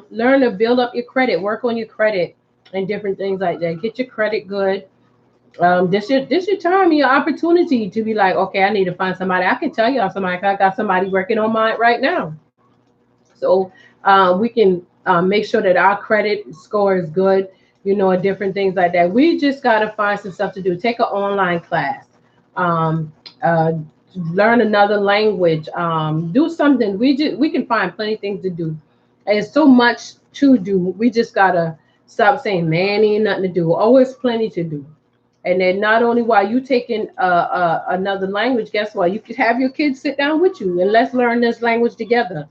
learn to build up your credit, work on your credit and different things like that. Get your credit good. This your time, your opportunity to be like, okay, I need to find somebody. I can tell y'all somebody. I got somebody working on mine right now, so we can make sure that our credit score is good. You know, and different things like that. We just gotta find some stuff to do. Take an online class. Um, uh, Learn another language. Do something. We can find plenty of things to do. There's so much to do. We just gotta stop saying, "Man, ain't nothing to do." Always plenty to do. And then not only while you taking another language, guess what? You could have your kids sit down with you and let's learn this language together.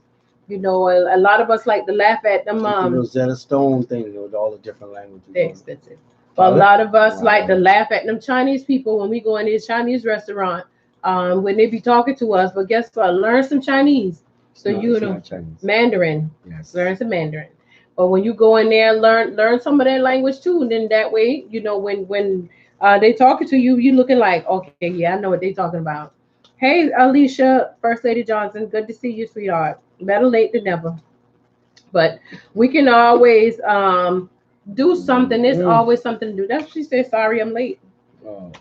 You know, a lot of us like to laugh at them. The Rosetta Stone thing with all the different languages. They're expensive. But a lot of us like to laugh at them Chinese people when we go in this Chinese restaurant. When they be talking to us, but guess what? Learn some Chinese. So No, you it's know not Chinese. Mandarin. Yes. Learn some Mandarin. But when you go in there, learn some of their language too. And then that way, you know, when they talking to you, you looking like, okay, yeah, I know what they talking about. Hey, Alicia, First Lady Johnson, good to see you, sweetheart. Better late than never. But we can always do something. There's always something to do. That's what she said. Sorry, I'm late. Oh.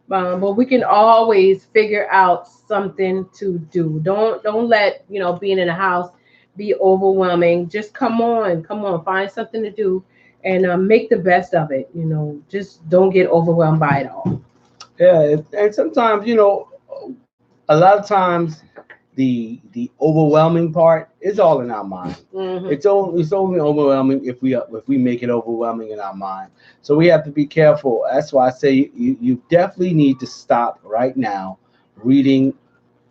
But we can always figure out something to do. Don't let being in the house be overwhelming. Just come on, find something to do, and make the best of it. You know, just don't get overwhelmed by it all. Yeah, and sometimes a lot of times the overwhelming part is all in our mind. Hmm. It's only overwhelming if we make it overwhelming in our mind. So we have to be careful. That's why I say you definitely need to stop right now reading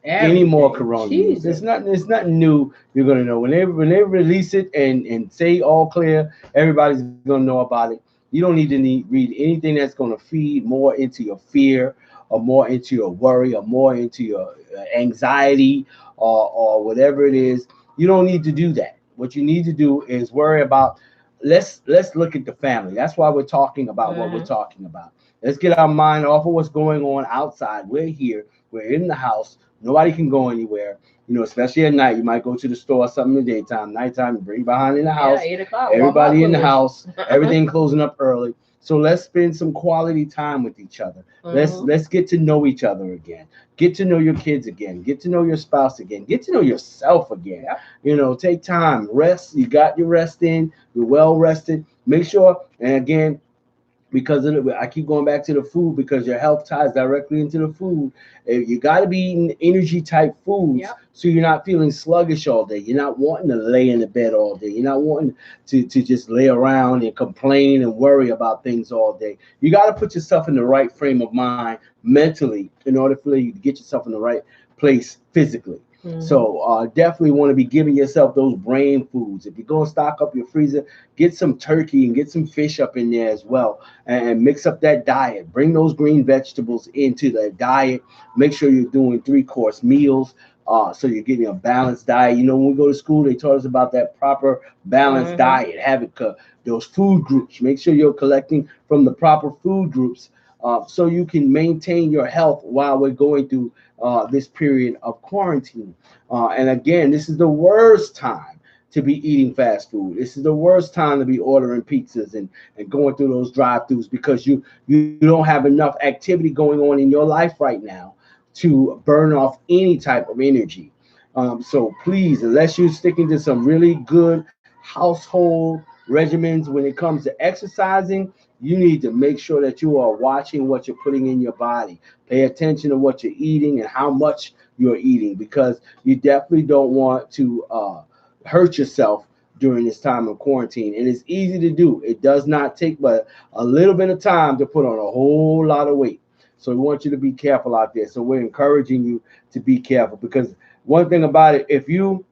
any more Corona news. Jesus. It's nothing new. You're gonna know when they release it and say all clear, everybody's gonna know about it. You don't need to read anything that's gonna feed more into your fear or more into your worry or more into your anxiety or whatever it is. You don't need to do that. What you need to do is worry about. Let's look at the family. That's why we're talking about what we're talking about. Let's get our mind off of what's going on outside. We're here. We're in the house. Nobody can go anywhere. Especially at night. You might go to the store or something in the daytime. Nighttime, you bring behind in the house. Yeah, 8 o'clock. Everybody in the house. Everything closing up early. So let's spend some quality time with each other. Let's get to know each other again. Get to know your kids again. Get to know your spouse again. Get to know yourself again. Take time. Rest. You got your rest in. You're well rested. Make sure, and again, because I keep going back to the food because your health ties directly into the food. You got to be eating energy type foods so you're not feeling sluggish all day. You're not wanting to lay in the bed all day. You're not wanting to just lay around and complain and worry about things all day. You got to put yourself in the right frame of mind mentally in order for you to get yourself in the right place physically. So definitely want to be giving yourself those brain foods. If you're going to stock up your freezer, get some turkey and get some fish up in there as well and mix up that diet. Bring those green vegetables into the diet. Make sure you're doing 3-course meals so you're getting a balanced diet. When we go to school, they taught us about that proper balanced diet. Having those food groups. Make sure you're collecting from the proper food groups so you can maintain your health while we're going through this period of quarantine. And again, this is the worst time to be eating fast food. This is the worst time to be ordering pizzas and going through those drive-thrus because you don't have enough activity going on in your life right now to burn off any type of energy. So please, unless you're sticking to some really good household regimens when it comes to exercising, you need to make sure that you are watching what you're putting in your body. Pay attention to what you're eating and how much you're eating because you definitely don't want to hurt yourself during this time of quarantine. And it's easy to do. It does not take but a little bit of time to put on a whole lot of weight. So we want you to be careful out there. So we're encouraging you to be careful because one thing about it, if you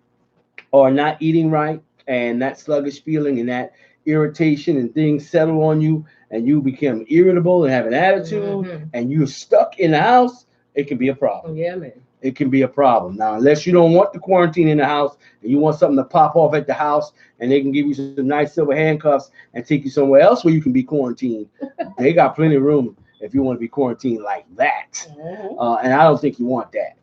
are not eating right and that sluggish feeling and that irritation and things settle on you and you become irritable and have an attitude and you're stuck in the house, it can be a problem. Yeah, man. it can be a problem. Now, unless you don't want the quarantine in the house and you want something to pop off at the house and they can give you some nice silver handcuffs and take you somewhere else where you can be quarantined, they got plenty of room if you want to be quarantined like that. And I don't think you want that.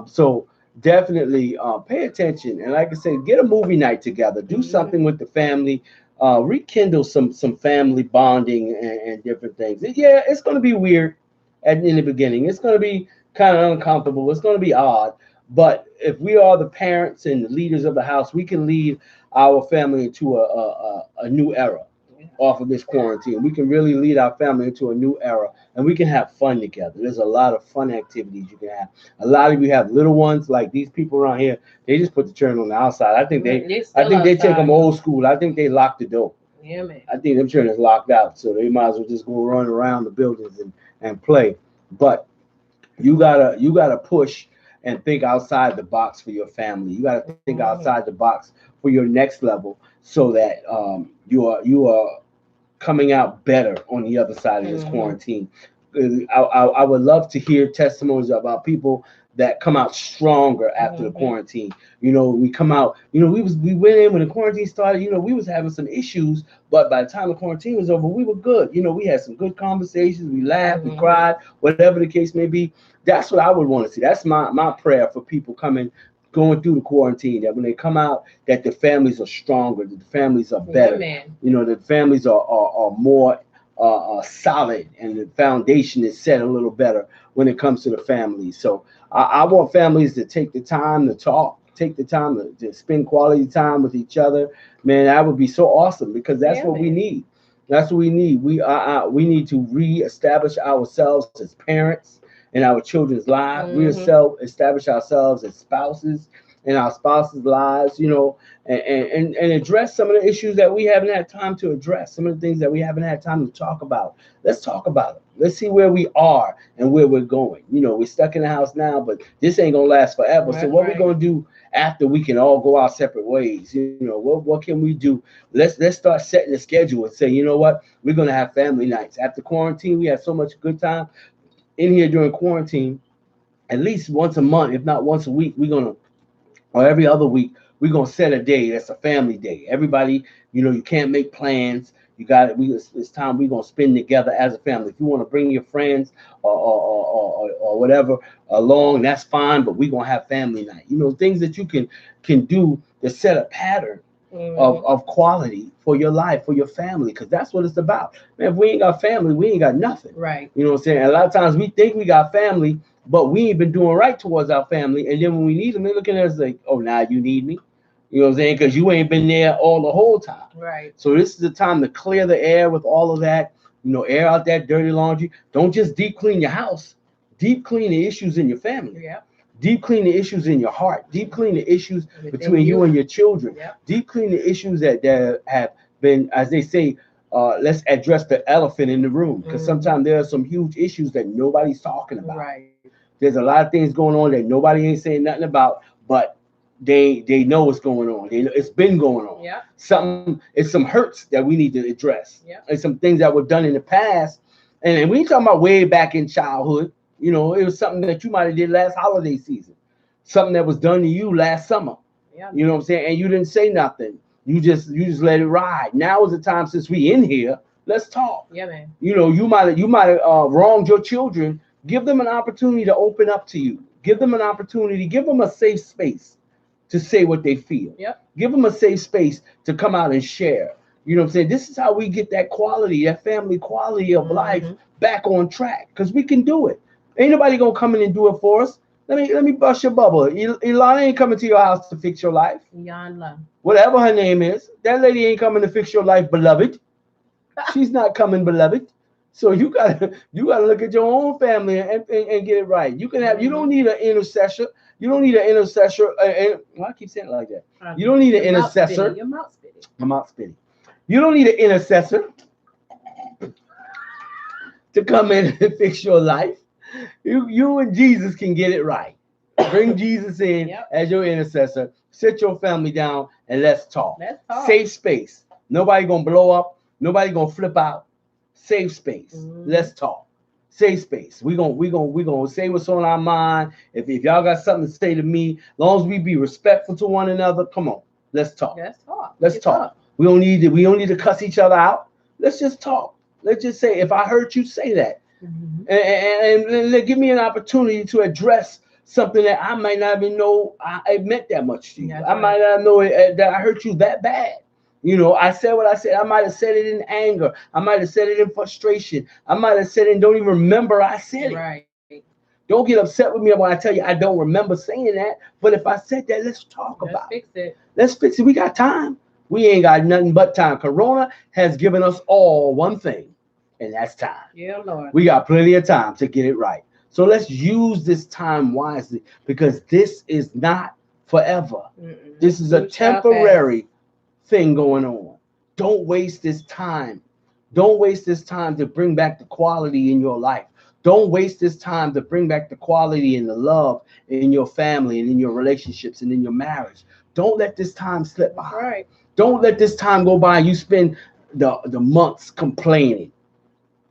So definitely pay attention. And like I said, get a movie night together. Do something with the family. Rekindle some family bonding and different things. Yeah, it's going to be weird in the beginning. It's going to be kind of uncomfortable. It's going to be odd. But if we are the parents and the leaders of the house, we can lead our family into a new era off of this quarantine. We can really lead our family into a new era, and we can have fun together. There's a lot of fun activities you can have. A lot of you have little ones, like these people around here. They just put the children on the outside. I think they take them old school. I think they lock the door. Yeah, man. I think them children is locked out, so they might as well just go run around the buildings and play. But you gotta push and think outside the box for your family. You gotta think outside the box for your next level, so that you are coming out better on the other side of this quarantine. I would love to hear testimonies about people that come out stronger after the quarantine. You know, we come out, you know, we went in when the quarantine started, you know, we was having some issues, but by the time the quarantine was over, we were good. You know, we had some good conversations, we laughed, we cried, whatever the case may be. That's what I would want to see. That's my prayer for people going through the quarantine, that when they come out, that the families are stronger, that the families are better. You know, the families are more solid, and the foundation is set a little better when it comes to the families. So I want families to take the time to talk, take the time to spend quality time with each other. Man, that would be so awesome, because that's what we need. That's what we need. We need to reestablish ourselves as parents in our children's lives. We establish ourselves as spouses in our spouses' lives, you know, and address some of the issues that we haven't had time to address, some of the things that we haven't had time to talk about. Let's talk about it. Let's see where we are and where we're going. You know, we're stuck in the house now, but this ain't gonna last forever. So what we're gonna do after we can all go our separate ways? You know, what can we do? Let's start setting a schedule and say, you know what, we're gonna have family nights. After quarantine, we had so much good time in here during quarantine. At least once a month, if not once a week, or every other week, we're gonna set a day that's a family day. Everybody, you know, you can't make plans. It's time we're gonna spend together as a family. If you want to bring your friends or whatever along, that's fine. But we're gonna have family night. You know, things that you can do to set a pattern of quality for your life, for your family, because that's what it's about. Man, if we ain't got family, we ain't got nothing. Right. You know what I'm saying? And a lot of times we think we got family, but we ain't been doing right towards our family. And then when we need them, they're looking at us like, oh, now you need me. You know what I'm saying? Because you ain't been there all the whole time. Right. So this is the time to clear the air with all of that. You know, air out that dirty laundry. Don't just deep clean your house. Deep clean the issues in your family. Yeah. Deep clean the issues in your heart. Deep clean the issues between you and your children. Yeah. Deep clean the issues that have been, as they say, let's address the elephant in the room. Because sometimes there are some huge issues that nobody's talking about. Right. There's a lot of things going on that nobody ain't saying nothing about, but they know what's going on. It's been going on. Yeah. It's some hurts that we need to address. Yeah. And some things that were done in the past. And we ain't talking about way back in childhood. You know, it was something that you might have did last holiday season. Something that was done to you last summer. Yeah. You know what I'm saying? And you didn't say nothing. You just let it ride. Now is the time, since we in here, let's talk. Yeah, man. You know, you might have wronged your children. Give them an opportunity to open up to you. Give them an opportunity. Give them a safe space to say what they feel. Yep. Give them a safe space to come out and share. You know what I'm saying? This is how we get that quality, that family quality of life back on track, because we can do it. Ain't nobody gonna come in and do it for us. Let me bust your bubble. Ilana ain't coming to your house to fix your life. Iyanla. Whatever her name is, that lady ain't coming to fix your life, beloved. She's not coming, beloved. So you gotta look at your own family and get it right. You can have. You don't need an intercessor. You don't need an intercessor. Why I keep saying it like that? You don't need an intercessor. Your mouth spitting. My mouth spitting. You don't need an intercessor to come in and fix your life. You and Jesus can get it right. Bring Jesus in as your intercessor. Sit your family down and let's talk. Safe space. Nobody gonna blow up. Nobody gonna flip out. Safe space. Let's talk. Safe space. We gonna say what's on our mind. If y'all got something to say to me, as long as we be respectful to one another, come on, let's talk. Let's talk. We don't need to cuss each other out. Let's just talk. Let's just say, if I hurt you, say that, and give me an opportunity to address something that I might not even know I meant that much to you. I might not know that I hurt you that bad. You know, I said what I said. I might have said it in anger. I might have said it in frustration. I might have said it and don't even remember I said it. Right. Don't get upset with me when I tell you I don't remember saying that. But if I said that, let's talk about it. Let's fix it. We got time. We ain't got nothing but time. Corona has given us all one thing, and that's time. Yeah, Lord. We got plenty of time to get it right. So let's use this time wisely, because this is not forever. This is a temporary thing going on. Don't waste this time. Don't waste this time to bring back the quality in your life. Don't waste this time to bring back the quality and the love in your family and in your relationships and in your marriage. Don't let this time slip by. Right. Don't let this time go by and you spend the months complaining.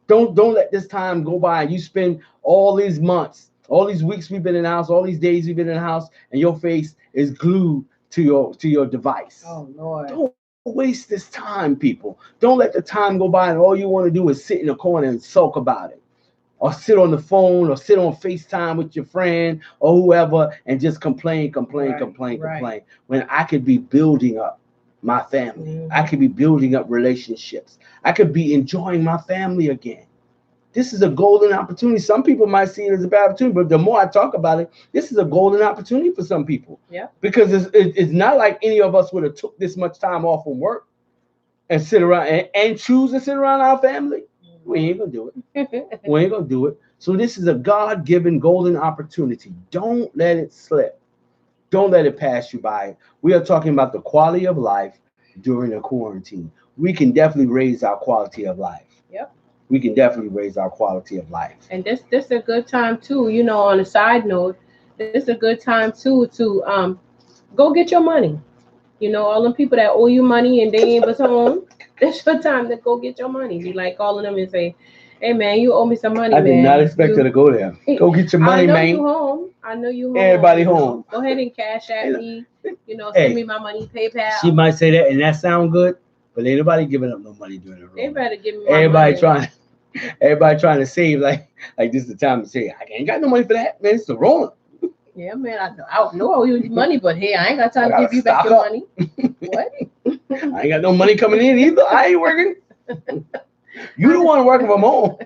Don't let this time go by and you spend all these months, all these weeks we've been in the house, all these days we've been in the house, and your face is glued to your device. Oh, Lord. Don't waste this time, people. Don't let the time go by and all you want to do is sit in a corner and sulk about it, or sit on the phone, or sit on FaceTime with your friend or whoever and just complain. When I could be building up my family. I could be building up relationships. I could be enjoying my family again. This is a golden opportunity. Some people might see it as a bad opportunity, but the more I talk about it, this is a golden opportunity for some people. Yeah. Because it's not like any of us would have took this much time off from work and sit around and choose to sit around our family. We ain't gonna do it. We ain't gonna do it. So this is a God-given golden opportunity. Don't let it slip. Don't let it pass you by. We are talking about the quality of life during the quarantine. We can definitely raise our quality of life. Yep. We can definitely raise our quality of life. And this is a good time too, you know, on a side note, this is a good time too to go get your money. You know, all them people that owe you money and they ain't was home, it's your time to go get your money. You like calling them and say, hey man, you owe me some money, man. I did not expect her to go there. Go get your money, man. I know you home. Everybody home. Go ahead and cash at me. You know, send me my money, PayPal. She might say that, and that sound good, but ain't nobody giving up no money during the road. They better give me my money. Everybody trying to save like this is the time to say, I ain't got no money for that, man. It's the Rona. Yeah, man, I know I owe you money, but hey, I ain't got time to give you back your money. What? I ain't got no money coming in either. I ain't working. You the one working from home.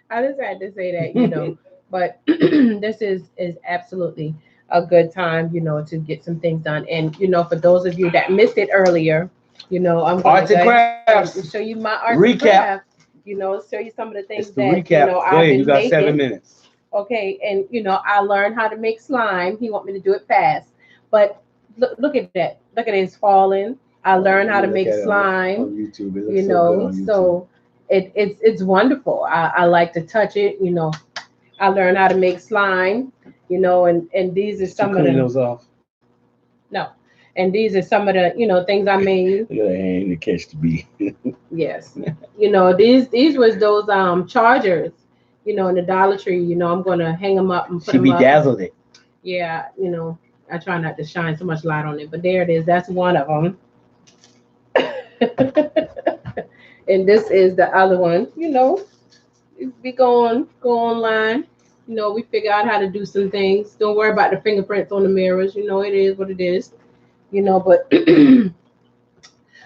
I just had to say that, you know, but this is absolutely a good time, you know, to get some things done. And, you know, for those of you that missed it earlier, you know, I'm going to show you my arts and crafts, you know, show you some of the things that, you know, I've been you got making. 7 minutes. Okay, and, you know, I learned how to make slime. He want me to do it fast. But look at that. Look at it, it's falling. I learned how to make slime. On YouTube. It looks you know, so it's wonderful. I like to touch it, you know. I learned how to make slime, you know, and these are some of the those off. No. And these are some of the, you know, things I made. Look at that hand to catch the bee. Yes. You know, these was those chargers, you know, in the Dollar Tree. You know, I'm gonna hang them up and put them up. She bedazzled it. Yeah, you know, I try not to shine so much light on it, but there it is. That's one of them. And this is the other one. You know, we go online. You know, we figure out how to do some things. Don't worry about the fingerprints on the mirrors. You know, it is what it is. You know, but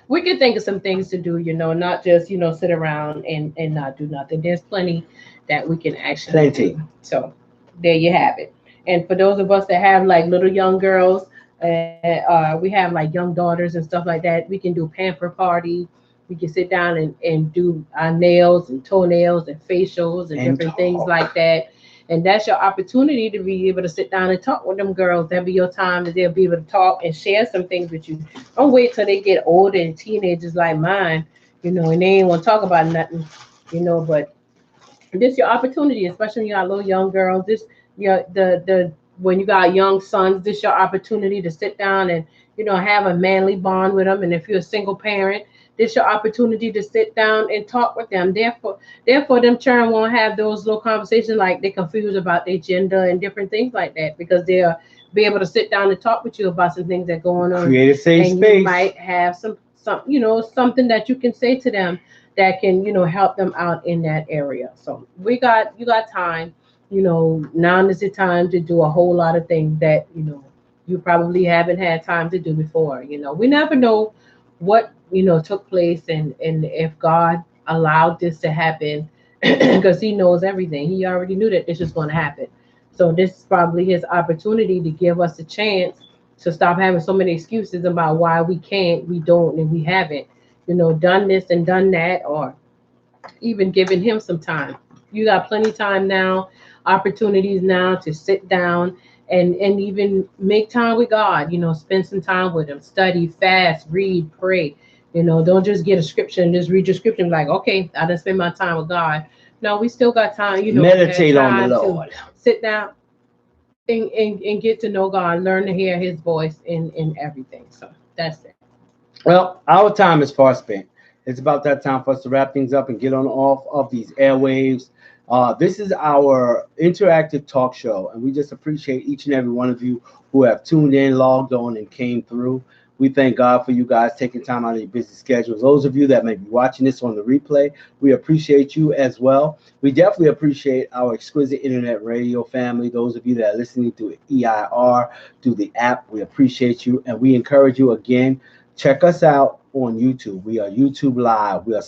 we can think of some things to do, you know, not just, you know, sit around and not do nothing. There's plenty that we can actually do. So there you have it. And for those of us that have like little young girls, we have like young daughters and stuff like that, we can do pamper party. We can sit down and do our nails and toenails and facials and different things like that. And that's your opportunity to be able to sit down and talk with them girls. That'll be your time that they'll be able to talk and share some things with you. Don't wait till they get older and teenagers like mine, you know, and they ain't want to talk about nothing, you know. But this is your opportunity, especially when you got little young girls. This, you know, when you got young sons, this is your opportunity to sit down and, you know, have a manly bond with them. And if you're a single parent, this your opportunity to sit down and talk with them. Therefore, them children won't have those little conversations like they're confused about their gender and different things like that because they'll be able to sit down and talk with you about some things that going on. Create a safe And space. you might have some something that you can say to them that can help them out in that area. So you got time. Now is the time to do a whole lot of things that you probably haven't had time to do before. We never know what took place and if God allowed this to happen because He knows everything. He already knew that this was going to happen. So this is probably His opportunity to give us a chance to stop having so many excuses about why we can't, we don't, and we haven't, done this and done that, or even giving Him some time. You got plenty of time now, opportunities now to sit down and even make time with God, spend some time with Him, study, fast, read, pray. Don't just get a scripture and just read your scripture and be like, okay, I done spend my time with God. No, we still got time, meditate on the Lord. Sit down and get to know God, learn to hear His voice in everything. So that's it. Well, our time is far spent. It's about that time for us to wrap things up and get on off of these airwaves. This is our interactive talk show, and we just appreciate each and every one of you who have tuned in, logged on, and came through. We thank God for you guys taking time out of your busy schedules. Those of you that may be watching this on the replay, we appreciate you as well. We definitely appreciate our exquisite internet radio family. Those of you that are listening through EIR, through the app, we appreciate you, and we encourage you again, check us out on YouTube. We are YouTube Live. We are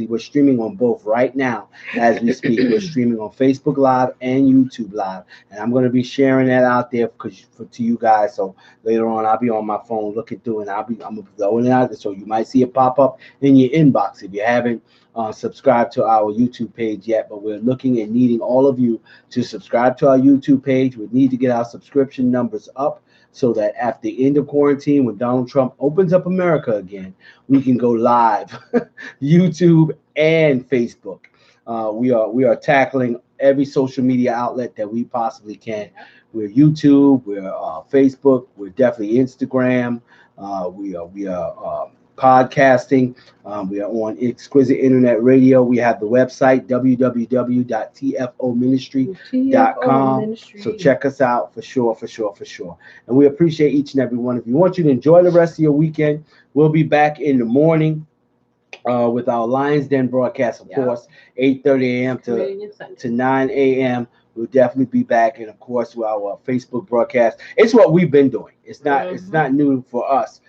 we're streaming on both right now as we speak. We're streaming on Facebook Live and YouTube Live. And I'm going to be sharing that out there to you guys. So later on, I'll be on my phone looking through and I'm going to be throwing it out there. So you might see it pop up in your inbox if you haven't subscribed to our YouTube page yet. But we're looking and needing all of you to subscribe to our YouTube page. We need to get our subscription numbers up, so that at the end of quarantine, when Donald Trump opens up America again, we can go live, YouTube and Facebook. We are tackling every social media outlet that we possibly can. We're YouTube, we're Facebook, we're definitely Instagram. We are podcasting. We are on Exquisite Internet Radio. We have the website, www.tfoministry.com. So check us out for sure. And we appreciate each and every one of you. We want you to enjoy the rest of your weekend. We'll be back in the morning with our Lions Den broadcast, of course, 8:30 a.m. to 9 a.m. We'll definitely be back. And, of course, with our Facebook broadcast. It's what we've been doing. It's not new for us.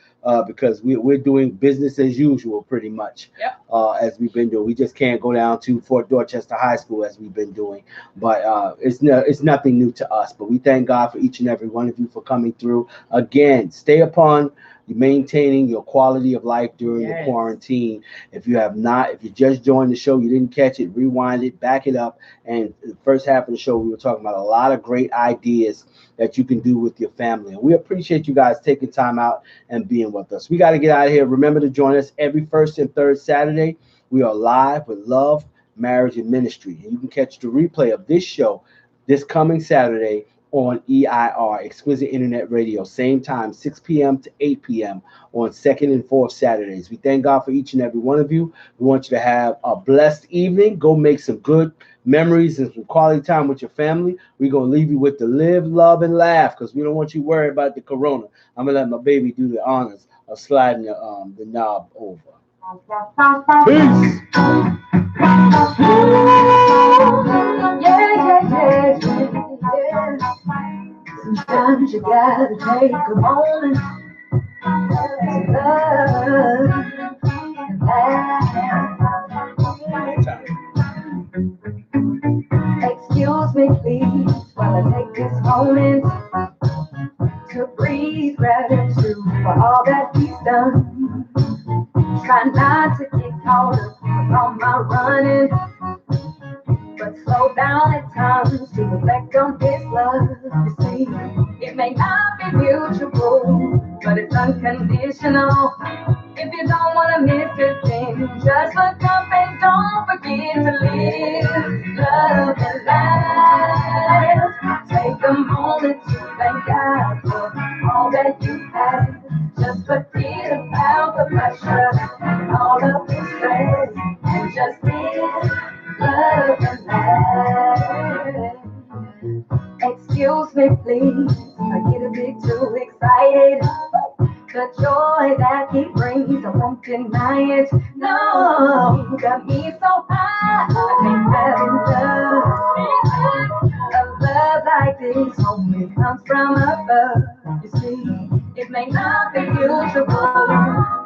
Because we're doing business as usual pretty much. As we've been doing. We just can't go down to Fort Dorchester High School as we've been doing. But it's nothing new to us. But we thank God for each and every one of you for coming through. Again, stay upon maintaining your quality of life during the quarantine. If you just joined the show, you didn't catch it, rewind it, back it up. And the first half of the show, we were talking about a lot of great ideas that you can do with your family. And we appreciate you guys taking time out and being with us. We got to get out of here. Remember to join us every first and third Saturday. We are live with Love, Marriage, and Ministry. And you can catch the replay of this show this coming Saturday on EIR, Exquisite Internet Radio, same time, 6 p.m. to 8 p.m. on second and fourth Saturdays. We thank God for each and every one of you. We want you to have a blessed evening. Go make some good memories and some quality time with your family. We're going to leave you with the live, love, and laugh because we don't want you worried about the corona. I'm going to let my baby do the honors of sliding the knob over. Peace. Sometimes you gotta take a moment to love and laugh. Excuse me, please, while I take this moment to breathe gratitude for all that He's done. Try not to get caught up on my running, but slow down at times to reflect on His love. You see, it may not be mutual, but it's unconditional. If you don't want to miss a thing, just look up and don't forget to live, love, and laugh. Take a moment to thank God for all that you have. Just forget about the pressure and all excuse me, please. I get a bit too excited. The joy that he brings, I won't deny it. No, you got me so high, I can't have enough. A love like this only comes from above. You see, it may not be usual,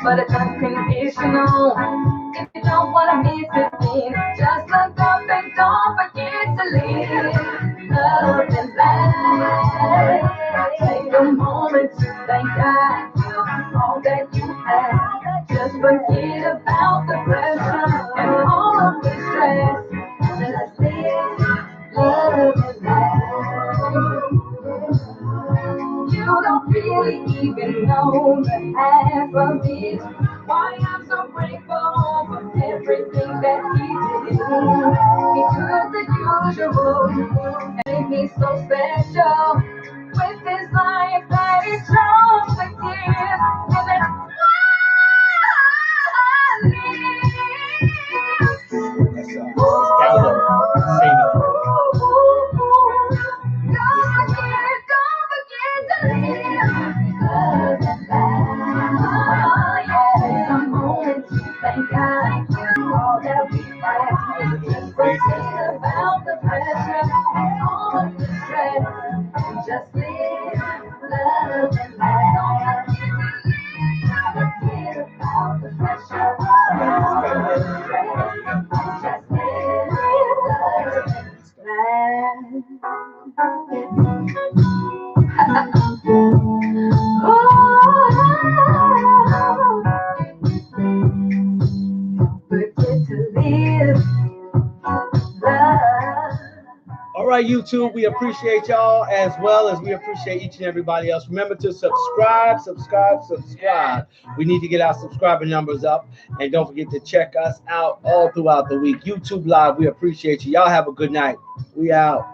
but it's unconditional. If you don't wanna miss it, then just look up and don't forget to live. Love and life. Take a moment to thank God for all that you have. Just forget about the pressure and all of the stress. Just live, love and life. You don't really even know the half of it. Why I'm so grateful for everything that he did. He took the usual and made me so special. With his life that he chose to give. And then thank God for all that we have. Just forget about the pressure and all of the stress. Just live, love, and laugh. Forget about the pressure and all of the stress. Just live, love, and All right, YouTube, we appreciate y'all as well as we appreciate each and everybody else. Remember to subscribe. We need to get our subscriber numbers up. And don't forget to check us out all throughout the week. YouTube Live, we appreciate you. Y'all have a good night. We out.